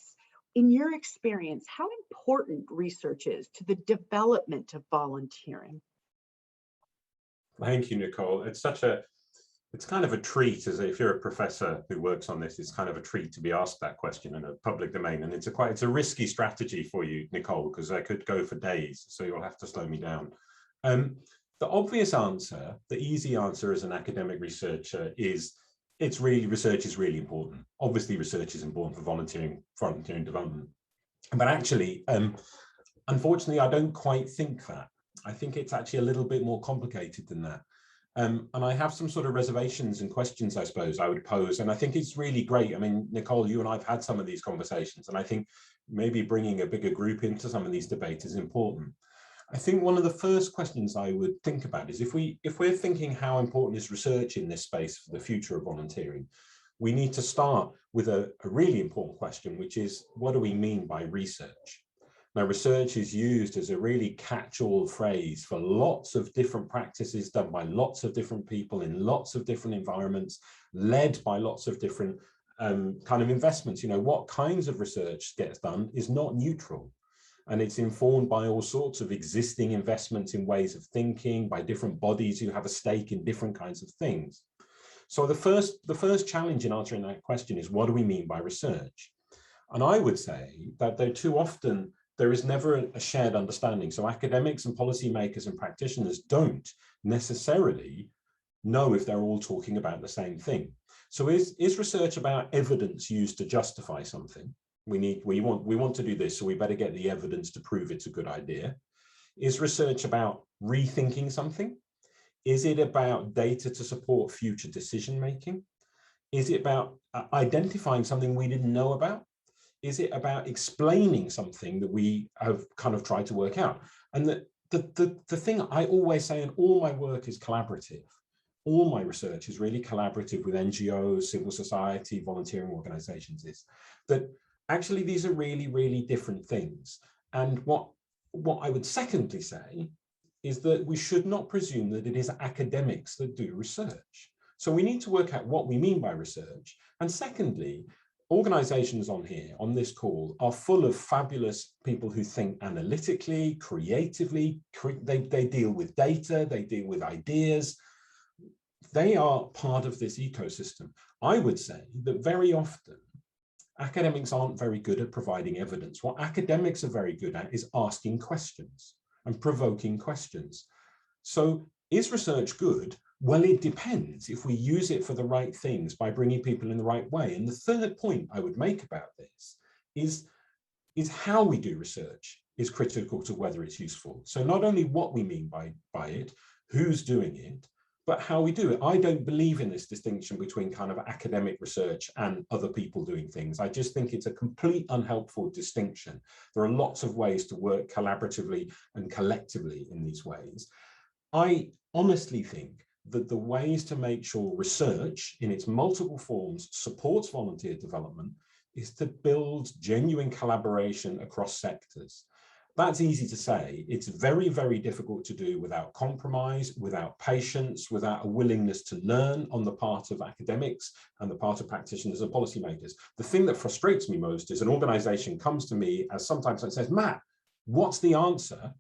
in your experience, how important research is to the development of volunteering? Thank you, Nicole. It's kind of a treat, as if you're a professor who works on this, it's kind of a treat to be asked that question in a public domain. And it's a risky strategy for you, Nicole, because I could go for days, so you'll have to slow me down. The obvious answer, the easy answer as an academic researcher is research is really important. Obviously, research is important for volunteering development. But actually, unfortunately, I don't quite think that. I think it's actually a little bit more complicated than that. And I have some sort of reservations and questions, I suppose, I would pose. And I think it's really great. I mean, Nicole, you and I have had some of these conversations, and I think maybe bringing a bigger group into some of these debates is important. I think one of the first questions I would think about is if we're thinking how important is research in this space for the future of volunteering, we need to start with a really important question, which is, what do we mean by research? Now, research is used as a really catch-all phrase for lots of different practices done by lots of different people in lots of different environments, led by lots of different kind of investments. You know, what kinds of research gets done is not neutral. And it's informed by all sorts of existing investments in ways of thinking, by different bodies who have a stake in different kinds of things. So the first challenge in answering that question is, what do we mean by research? And I would say that though too often there is never a shared understanding. So academics and policymakers and practitioners don't necessarily know if they're all talking about the same thing. So is research about evidence used to justify something? We want to do this, so we better get the evidence to prove it's a good idea. Is research about rethinking something? Is it about data to support future decision making? Is it about identifying something we didn't know about? Is it about explaining something that we have kind of tried to work out? And the thing I always say in all my work is collaborative. All my research is really collaborative with NGOs, civil society, volunteering organizations, is that actually these are really, really different things. And what I would secondly say is that we should not presume that it is academics that do research. So we need to work out what we mean by research. And secondly, organizations on here, on this call, are full of fabulous people who think analytically, creatively, they deal with data, they deal with ideas. They are part of this ecosystem. I would say that very often, academics aren't very good at providing evidence. What academics are very good at is asking questions and provoking questions. So is research good? Well, it depends if we use it for the right things by bringing people in the right way. And the third point I would make about this is how we do research is critical to whether it's useful. So not only what we mean by it, who's doing it, but how we do it. I don't believe in this distinction between kind of academic research and other people doing things. I just think it's a complete unhelpful distinction. There are lots of ways to work collaboratively and collectively in these ways. I honestly think that the ways to make sure research in its multiple forms supports volunteer development is to build genuine collaboration across sectors. That's easy to say. It's very, very difficult to do without compromise, without patience, without a willingness to learn on the part of academics and the part of practitioners and policymakers. The thing that frustrates me most is an organization comes to me as sometimes and says, Matt, what's the answer?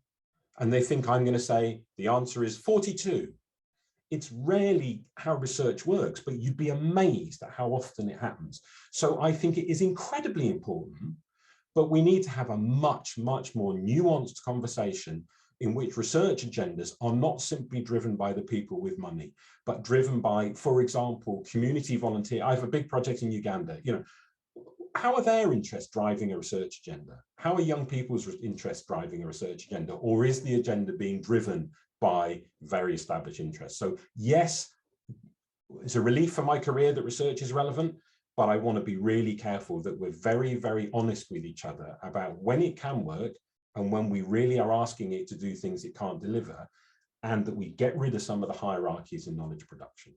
And they think I'm going to say, the answer is 42. It's rarely how research works, but you'd be amazed at how often it happens. So I think it is incredibly important, but we need to have a much, much more nuanced conversation in which research agendas are not simply driven by the people with money, but driven by, for example, community volunteer. I have a big project in Uganda. You know, how are their interests driving a research agenda? How are young people's interests driving a research agenda? Or is the agenda being driven by very established interests? So yes, it's a relief for my career that research is relevant, but I want to be really careful that we're very, very honest with each other about when it can work and when we really are asking it to do things it can't deliver, and that we get rid of some of the hierarchies in knowledge production.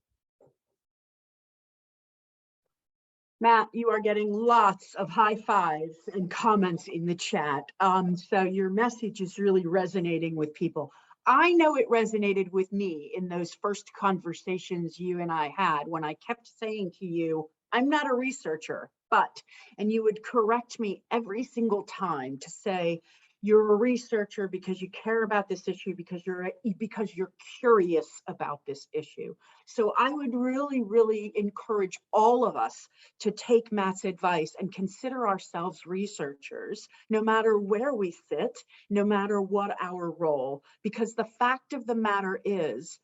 Matt, you are getting lots of high fives and comments in the chat. So your message is really resonating with people. I know it resonated with me in those first conversations you and I had when I kept saying to you, I'm not a researcher, but, and you would correct me every single time to say, you're a researcher because you care about this issue, because you're curious about this issue. So I would really, really encourage all of us to take Matt's advice and consider ourselves researchers, no matter where we sit, no matter what our role, because the fact of the matter is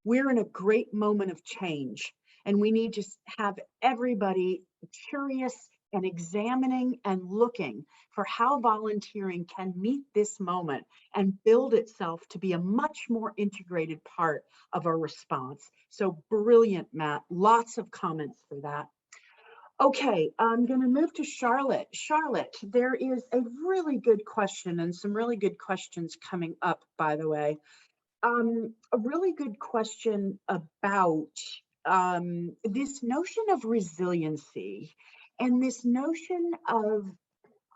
we're in a great moment of change, and we need to have everybody curious and examining and looking for how volunteering can meet this moment and build itself to be a much more integrated part of our response. So brilliant, Matt. Lots of comments for that. Okay, I'm going to move to Charlotte. Charlotte, there is a really good question and some really good questions coming up, by the way. A really good question about this notion of resiliency and this notion of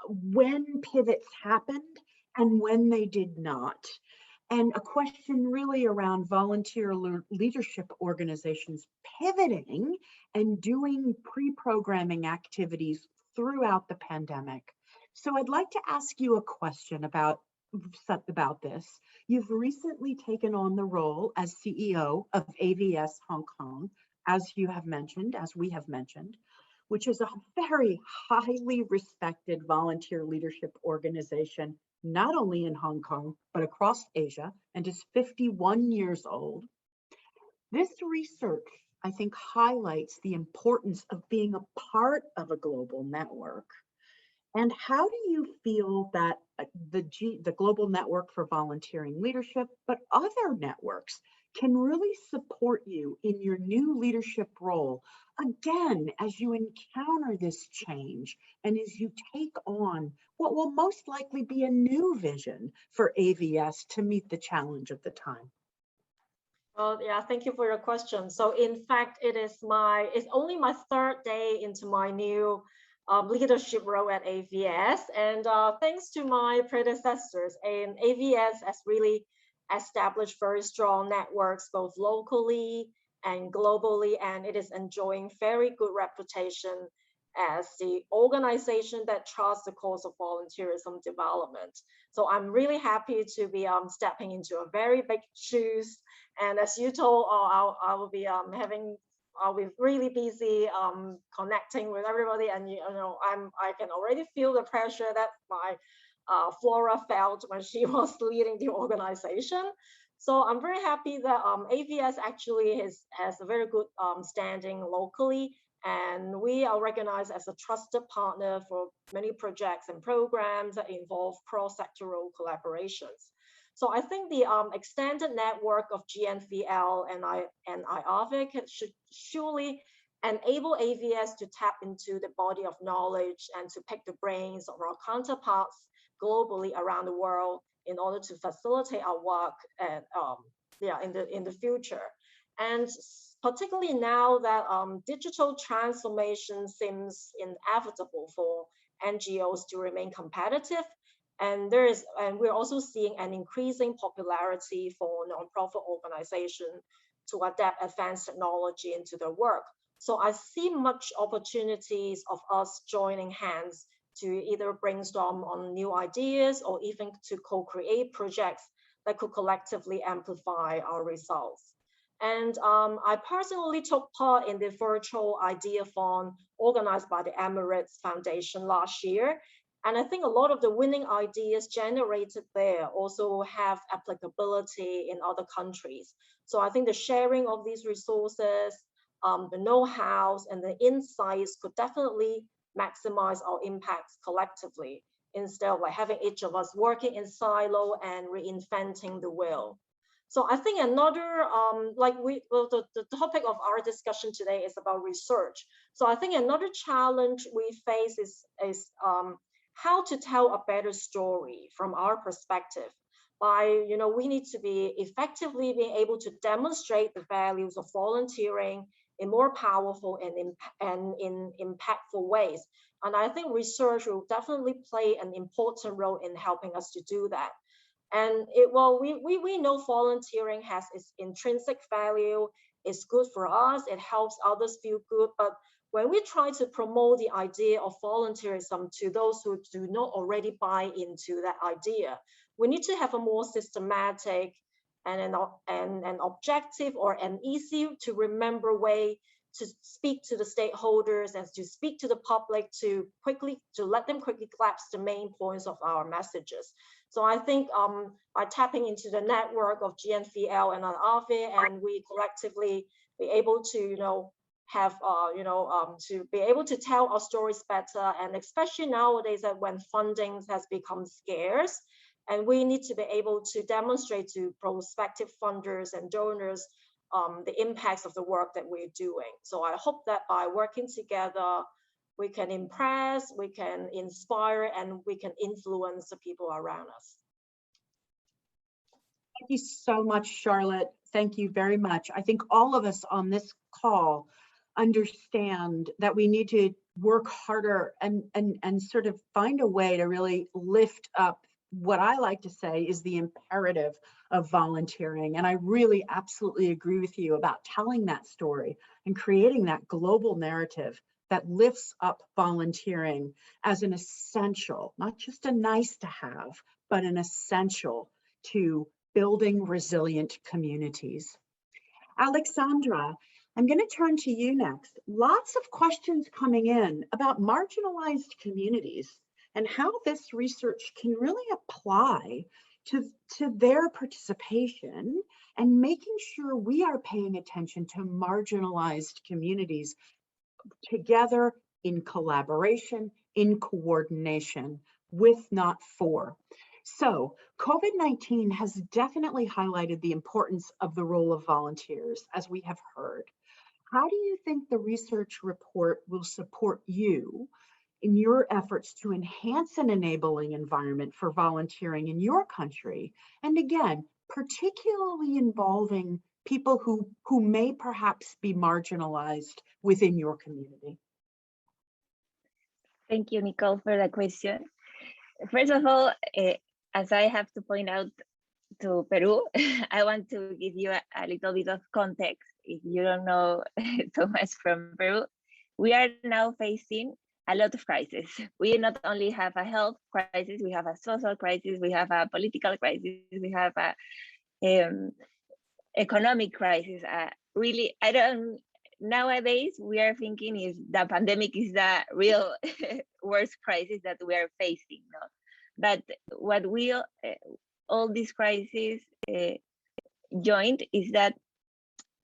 when pivots happened and when they did not. And a question really around volunteer leadership organizations pivoting and doing pre-programming activities throughout the pandemic. So I'd like to ask you a question about this. You've recently taken on the role as CEO of AVS Hong Kong, as we have mentioned, which is a very highly respected volunteer leadership organization, not only in Hong Kong, but across Asia, and is 51 years old. This research, I think, highlights the importance of being a part of a global network. And how do you feel that the Global Network for Volunteering Leadership, but other networks, can really support you in your new leadership role, again, as you encounter this change and as you take on what will most likely be a new vision for AVS to meet the challenge of the time? Well, yeah, thank you for your question. So in fact, it's only my third day into my new leadership role at AVS, and thanks to my predecessors, and AVS has really established very strong networks both locally and globally, and it is enjoying very good reputation as the organization that charts the course of volunteerism development. So I'm really happy to be stepping into a very big shoes. And as you told, I'll be really busy connecting with everybody, and I can already feel the pressure that my Flora felt when she was leading the organization. So I'm very happy that AVS actually has a very good standing locally, and we are recognized as a trusted partner for many projects and programs that involve cross-sectoral collaborations. So I think the extended network of GNVL and IAVE should surely enable AVS to tap into the body of knowledge and to pick the brains of our counterparts globally around the world in order to facilitate our work and in the future. And particularly now that digital transformation seems inevitable for NGOs to remain competitive, and we're also seeing an increasing popularity for nonprofit organizations to adapt advanced technology into their work. So I see much opportunities of us joining hands to either brainstorm on new ideas or even to co-create projects that could collectively amplify our results. And I personally took part in the virtual Ideathon organized by the Emirates Foundation last year. And I think a lot of the winning ideas generated there also have applicability in other countries. So I think the sharing of these resources, the know-hows and the insights could definitely maximize our impacts collectively, instead of like having each of us working in silo and reinventing the wheel. So I think another, the topic of our discussion today is about research. So I think another challenge we face is how to tell a better story from our perspective. We need to be effectively being able to demonstrate the values of volunteering in more powerful and in impactful ways. And I think research will definitely play an important role in helping us to do that. And we know volunteering has its intrinsic value. It's good for us. It helps others feel good. But when we try to promote the idea of volunteerism to those who do not already buy into that idea, we need to have a more systematic and an objective or an easy to remember way to speak to the stakeholders and to speak to the public to let them quickly grasp the main points of our messages. So I think by tapping into the network of GNVL and IAVE, and we collectively be able to to be able to tell our stories better, and especially nowadays that when funding has become scarce, and we need to be able to demonstrate to prospective funders and donors the impacts of the work that we're doing. So I hope that by working together, we can impress, we can inspire, and we can influence the people around us. Thank you so much, Charlotte. Thank you very much. I think all of us on this call understand that we need to work harder and sort of find a way to really lift up what I like to say is the imperative of volunteering. And I really absolutely agree with you about telling that story and creating that global narrative that lifts up volunteering as an essential, not just a nice to have, but an essential to building resilient communities. Alexandra, I'm going to turn to you next. Lots of questions coming in about marginalized communities and how this research can really apply to their participation and making sure we are paying attention to marginalized communities together in collaboration, in coordination, with, not for. So COVID-19 has definitely highlighted the importance of the role of volunteers, as we have heard. How do you think the research report will support you in your efforts to enhance an enabling environment for volunteering in your country? And again, particularly involving people who may perhaps be marginalized within your community. Thank you, Nicole, for the question. First of all, as I have to point out to Peru, I want to give you a little bit of context. If you don't know so much from Peru, we are now facing a lot of crises. We not only have a health crisis, we have a social crisis, we have a political crisis, we have a economic crisis. Really, nowadays we are thinking is the pandemic is the real worst crisis that we are facing. No? But what all these crises joined is that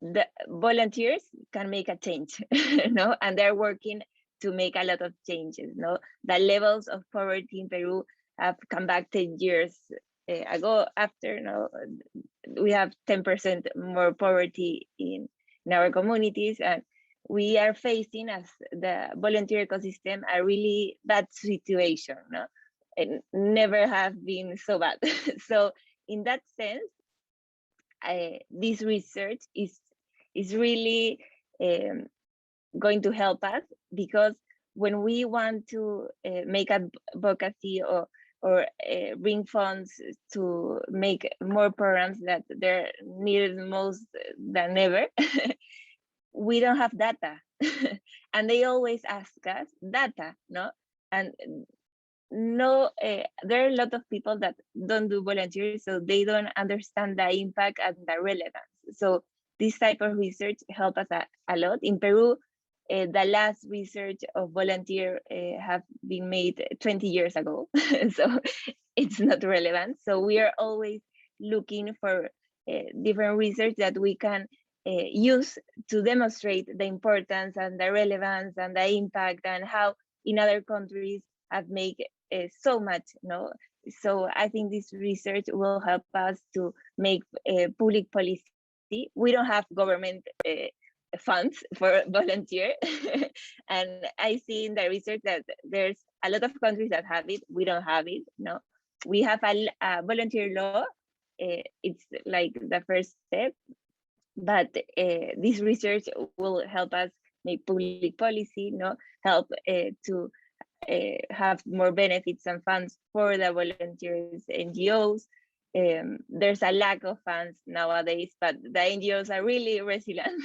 the volunteers can make a change, no? And they're working to make a lot of changes, no? The levels of poverty in Peru have come back 10 years ago after, no? We have 10% more poverty in our communities, and we are facing, as the volunteer ecosystem, a really bad situation, no? It never have been so bad. So in that sense, this research is really going to help us, because when we want to make advocacy or bring funds to make more programs that they're needed most than ever, we don't have data. And they always ask us data, no? And no, there are a lot of people that don't do volunteers, so they don't understand the impact and the relevance. So this type of research help us a lot. In Peru, the last research of volunteer have been made 20 years ago, so it's not relevant. So we are always looking for different research that we can use to demonstrate the importance and the relevance and the impact and how in other countries have made so much, no? So I think this research will help us to make public policy. We don't have government funds for volunteer. And I see in the research that there's a lot of countries that have it. We don't have it, no? We have a volunteer law. It's like the first step, but this research will help us make public policy, no? Help to have more benefits and funds for the volunteers, NGOs. There's a lack of funds nowadays, but the NGOs are really resilient.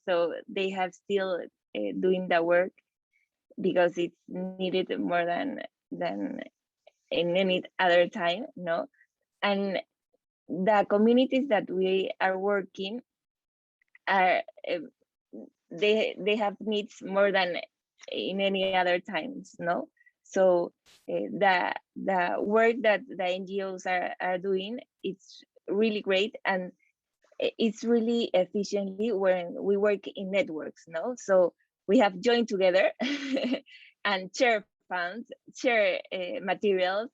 So they have still doing the work because it's needed more than in any other time, no? And the communities that we are working are, they have needs more than in any other times, no? So the work that the NGOs are doing, it's really great, and it's really efficiently when we work in networks, no? So we have joined together and share funds, share materials,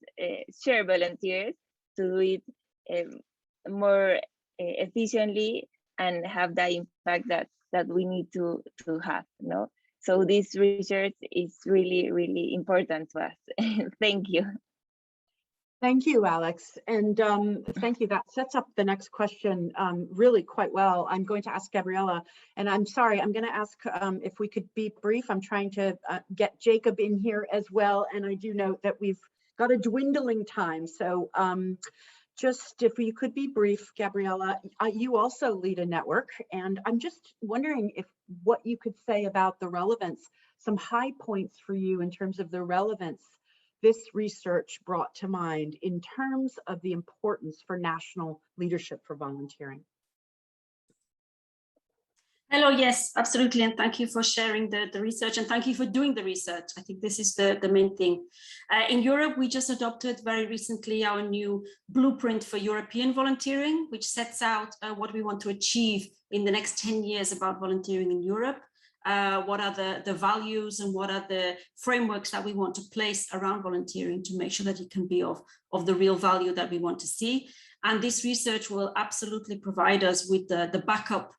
share volunteers to do it more efficiently and have the impact that we need to have, no? So this research is really, really important to us. Thank you. Thank you, Alex. And thank you. That sets up the next question really quite well. I'm going to ask Gabriela, and I'm sorry, I'm going to ask if we could be brief. I'm trying to get Jacob in here as well. And I do note that we've got a dwindling time. So just if you could be brief, Gabriella, you also lead a network, and I'm just wondering if what you could say about the relevance, some high points for you in terms of the relevance this research brought to mind in terms of the importance for national leadership for volunteering. Hello, yes, absolutely. And thank you for sharing the research, and thank you for doing the research. I think this is the main thing. In Europe, we just adopted very recently our new blueprint for European volunteering, which sets out what we want to achieve in the next 10 years about volunteering in Europe. What are the values and what are the frameworks that we want to place around volunteering to make sure that it can be of the real value that we want to see. And this research will absolutely provide us with the backup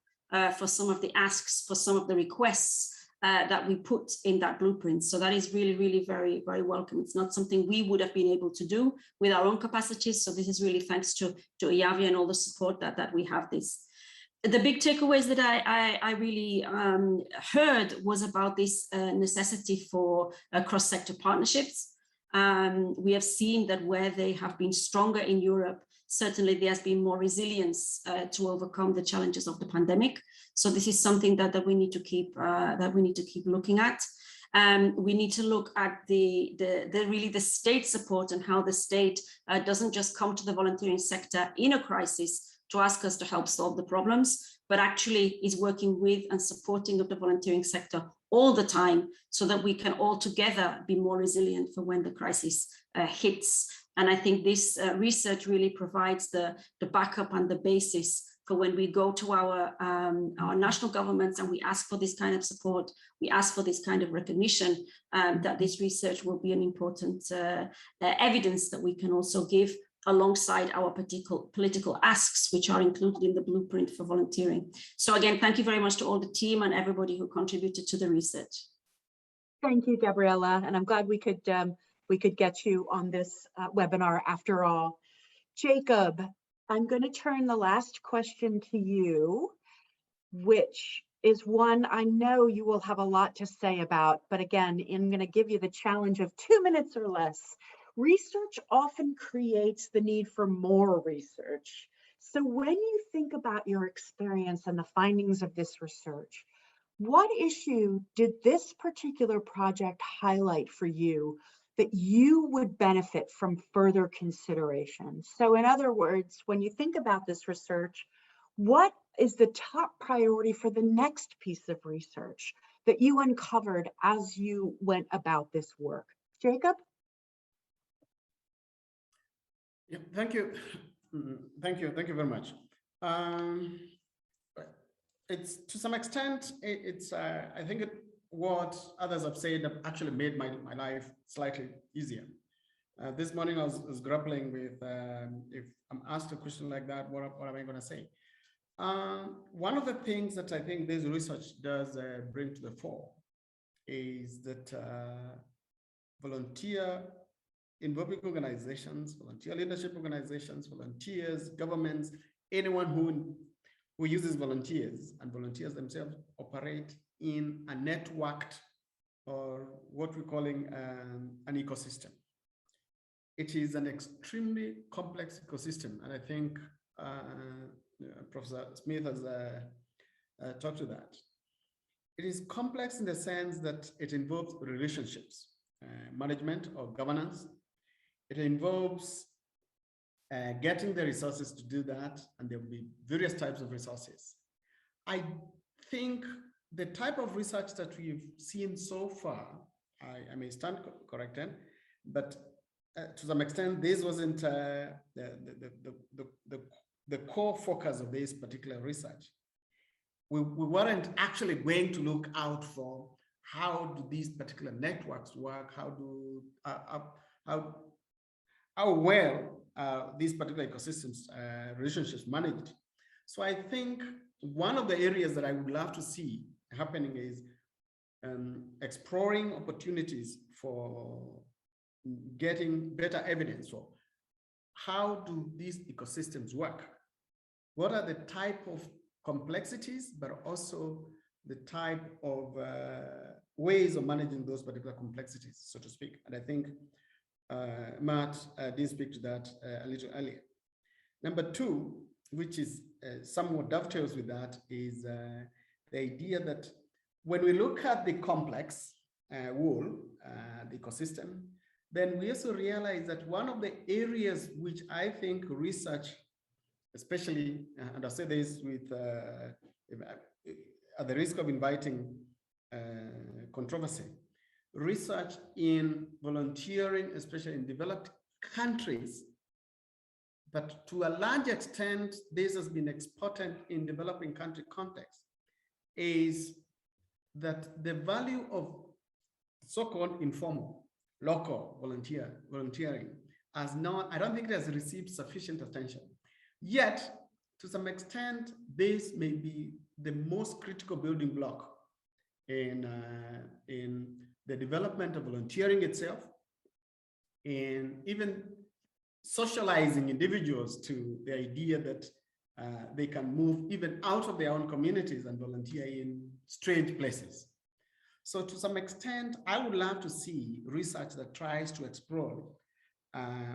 for some of the asks, for some of the requests that we put in that blueprint. So that is really, really very, very welcome. It's not something we would have been able to do with our own capacities. So this is really thanks to IAVE and all the support that we have this. The big takeaways that I really heard was about this necessity for cross-sector partnerships. We have seen that where they have been stronger in Europe, certainly there has been more resilience to overcome the challenges of the pandemic. So this is something that we need to keep looking at. We need to look at really the state support and how the state doesn't just come to the volunteering sector in a crisis to ask us to help solve the problems, but actually is working with and supporting of the volunteering sector all the time so that we can all together be more resilient for when the crisis hits. And I think this research really provides the backup and the basis for when we go to our national governments and we ask for this kind of support, we ask for this kind of recognition, that this research will be an important evidence that we can also give alongside our political asks, which are included in the blueprint for volunteering. So again, thank you very much to all the team and everybody who contributed to the research. Thank you, Gabriella, and I'm glad we could get you on this webinar after all. Jacob, I'm going to turn the last question to you, which is one I know you will have a lot to say about, but again, I'm going to give you the challenge of 2 minutes or less. Research often creates the need for more research. So when you think about your experience and the findings of this research, what issue did this particular project highlight for you that you would benefit from further consideration? So in other words, when you think about this research, what is the top priority for the next piece of research that you uncovered as you went about this work? Jacob? Yeah, thank you. Thank you very much. It's to some extent, I think what others have said have actually made my life slightly easier. This morning I was grappling with, if I'm asked a question like that, what am I going to say? One of the things that I think this research does bring to the fore is that volunteer involving organizations, volunteer leadership organizations, volunteers, governments, anyone who uses volunteers, and volunteers themselves operate in a networked, or what we're calling an ecosystem. It is an extremely complex ecosystem, and I think Professor Smith has talked to that. It is complex in the sense that it involves relationships, management or governance. It involves getting the resources to do that, and there will be various types of resources. I think the type of research that we've seen so far, I may stand corrected, but to some extent, this wasn't the core focus of this particular research. We weren't actually going to look out for how do these particular networks work, how well these particular ecosystems relationships managed. So I think one of the areas that I would love to see happening is exploring opportunities for getting better evidence for how do these ecosystems work? What are the type of complexities, but also the type of ways of managing those particular complexities, so to speak. And I think Matt did speak to that a little earlier. Number two, which is somewhat dovetails with that, is the idea that when we look at the complex whole, the ecosystem, then we also realize that one of the areas which I think research, especially, and I'll say this with at the risk of inviting controversy, research in volunteering, especially in developed countries, but to a large extent, this has been exported in developing country context, is that the value of so-called informal, local volunteering has not, I don't think it has received sufficient attention. Yet, to some extent, this may be the most critical building block in the development of volunteering itself, and even socializing individuals to the idea that they can move even out of their own communities and volunteer in strange places. So to some extent, I would love to see research that tries to explore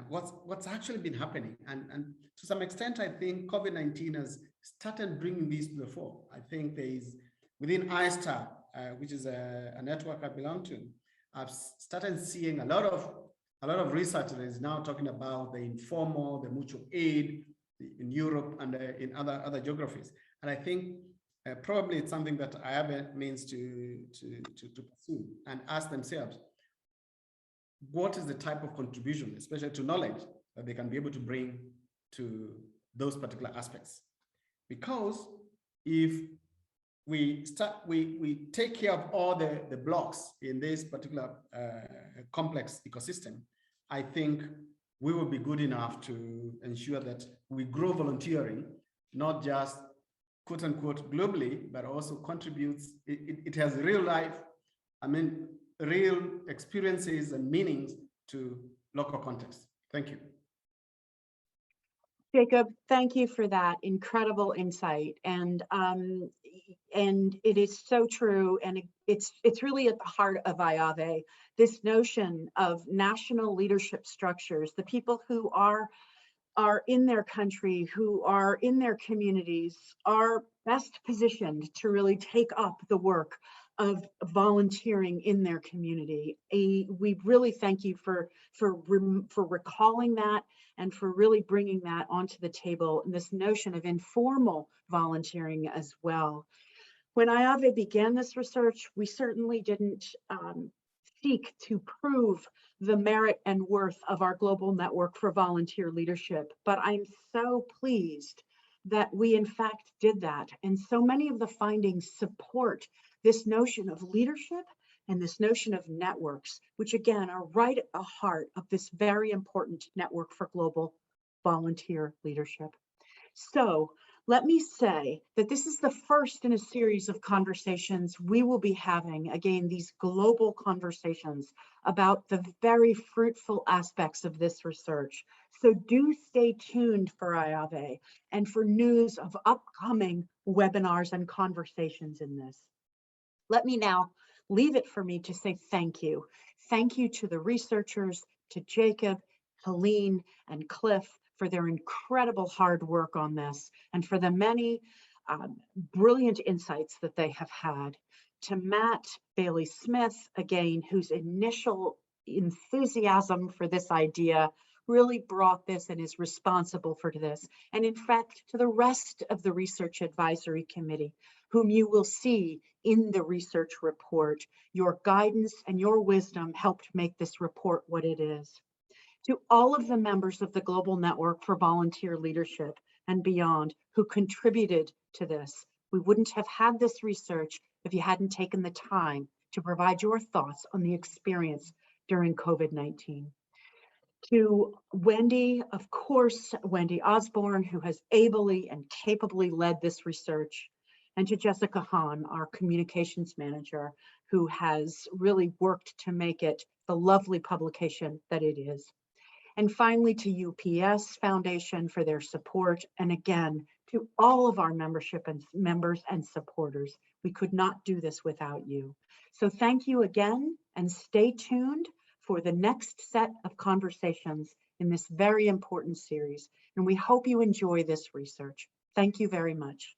what's actually been happening. And to some extent, I think COVID-19 has started bringing these to the fore. I think there is, within ISTAR, which is a network I belong to, I've started seeing a lot of research that is now talking about the informal, the mutual aid in Europe and in other geographies. And I think probably it's something that IAVE means to pursue and ask themselves, what is the type of contribution, especially to knowledge, that they can be able to bring to those particular aspects? Because if we take care of all the blocks in this particular complex ecosystem, I think we will be good enough to ensure that we grow volunteering, not just quote unquote globally, but also contributes, it has real life, real experiences and meanings to local context. Thank you. Jacob, thank you for that incredible insight. And it is so true. And it's really at the heart of IAVE, this notion of national leadership structures, the people who are in their country, who are in their communities, are best positioned to really take up the work of volunteering in their community. We really thank you for recalling that and for really bringing that onto the table, and this notion of informal volunteering as well. When IAVE began this research, we certainly didn't seek to prove the merit and worth of our global network for volunteer leadership, but I'm so pleased that we in fact did that. And so many of the findings support this notion of leadership and this notion of networks, which again are right at the heart of this very important network for global volunteer leadership. So let me say that this is the first in a series of conversations we will be having, again, these global conversations about the very fruitful aspects of this research. So do stay tuned for IAVE and for news of upcoming webinars and conversations in this. Let me now leave it for me to say thank you. Thank you to the researchers, to Jacob, Helene, and Cliff for their incredible hard work on this and for the many brilliant insights that they have had. To Matt Baillie Smith, again, whose initial enthusiasm for this idea really brought this and is responsible for this. And in fact, to the rest of the Research Advisory Committee, whom you will see in the research report. Your guidance and your wisdom helped make this report what it is. To all of the members of the Global Network for Volunteer Leadership and beyond who contributed to this, we wouldn't have had this research if you hadn't taken the time to provide your thoughts on the experience during COVID-19. To Wendy, of course, Wendy Osborne, who has ably and capably led this research, and to Jessica Hahn, our communications manager, who has really worked to make it the lovely publication that it is. And finally, to UPS Foundation for their support. And again, to all of our membership and members and supporters. We could not do this without you. So thank you again, and stay tuned for the next set of conversations in this very important series, and we hope you enjoy this research. Thank you very much.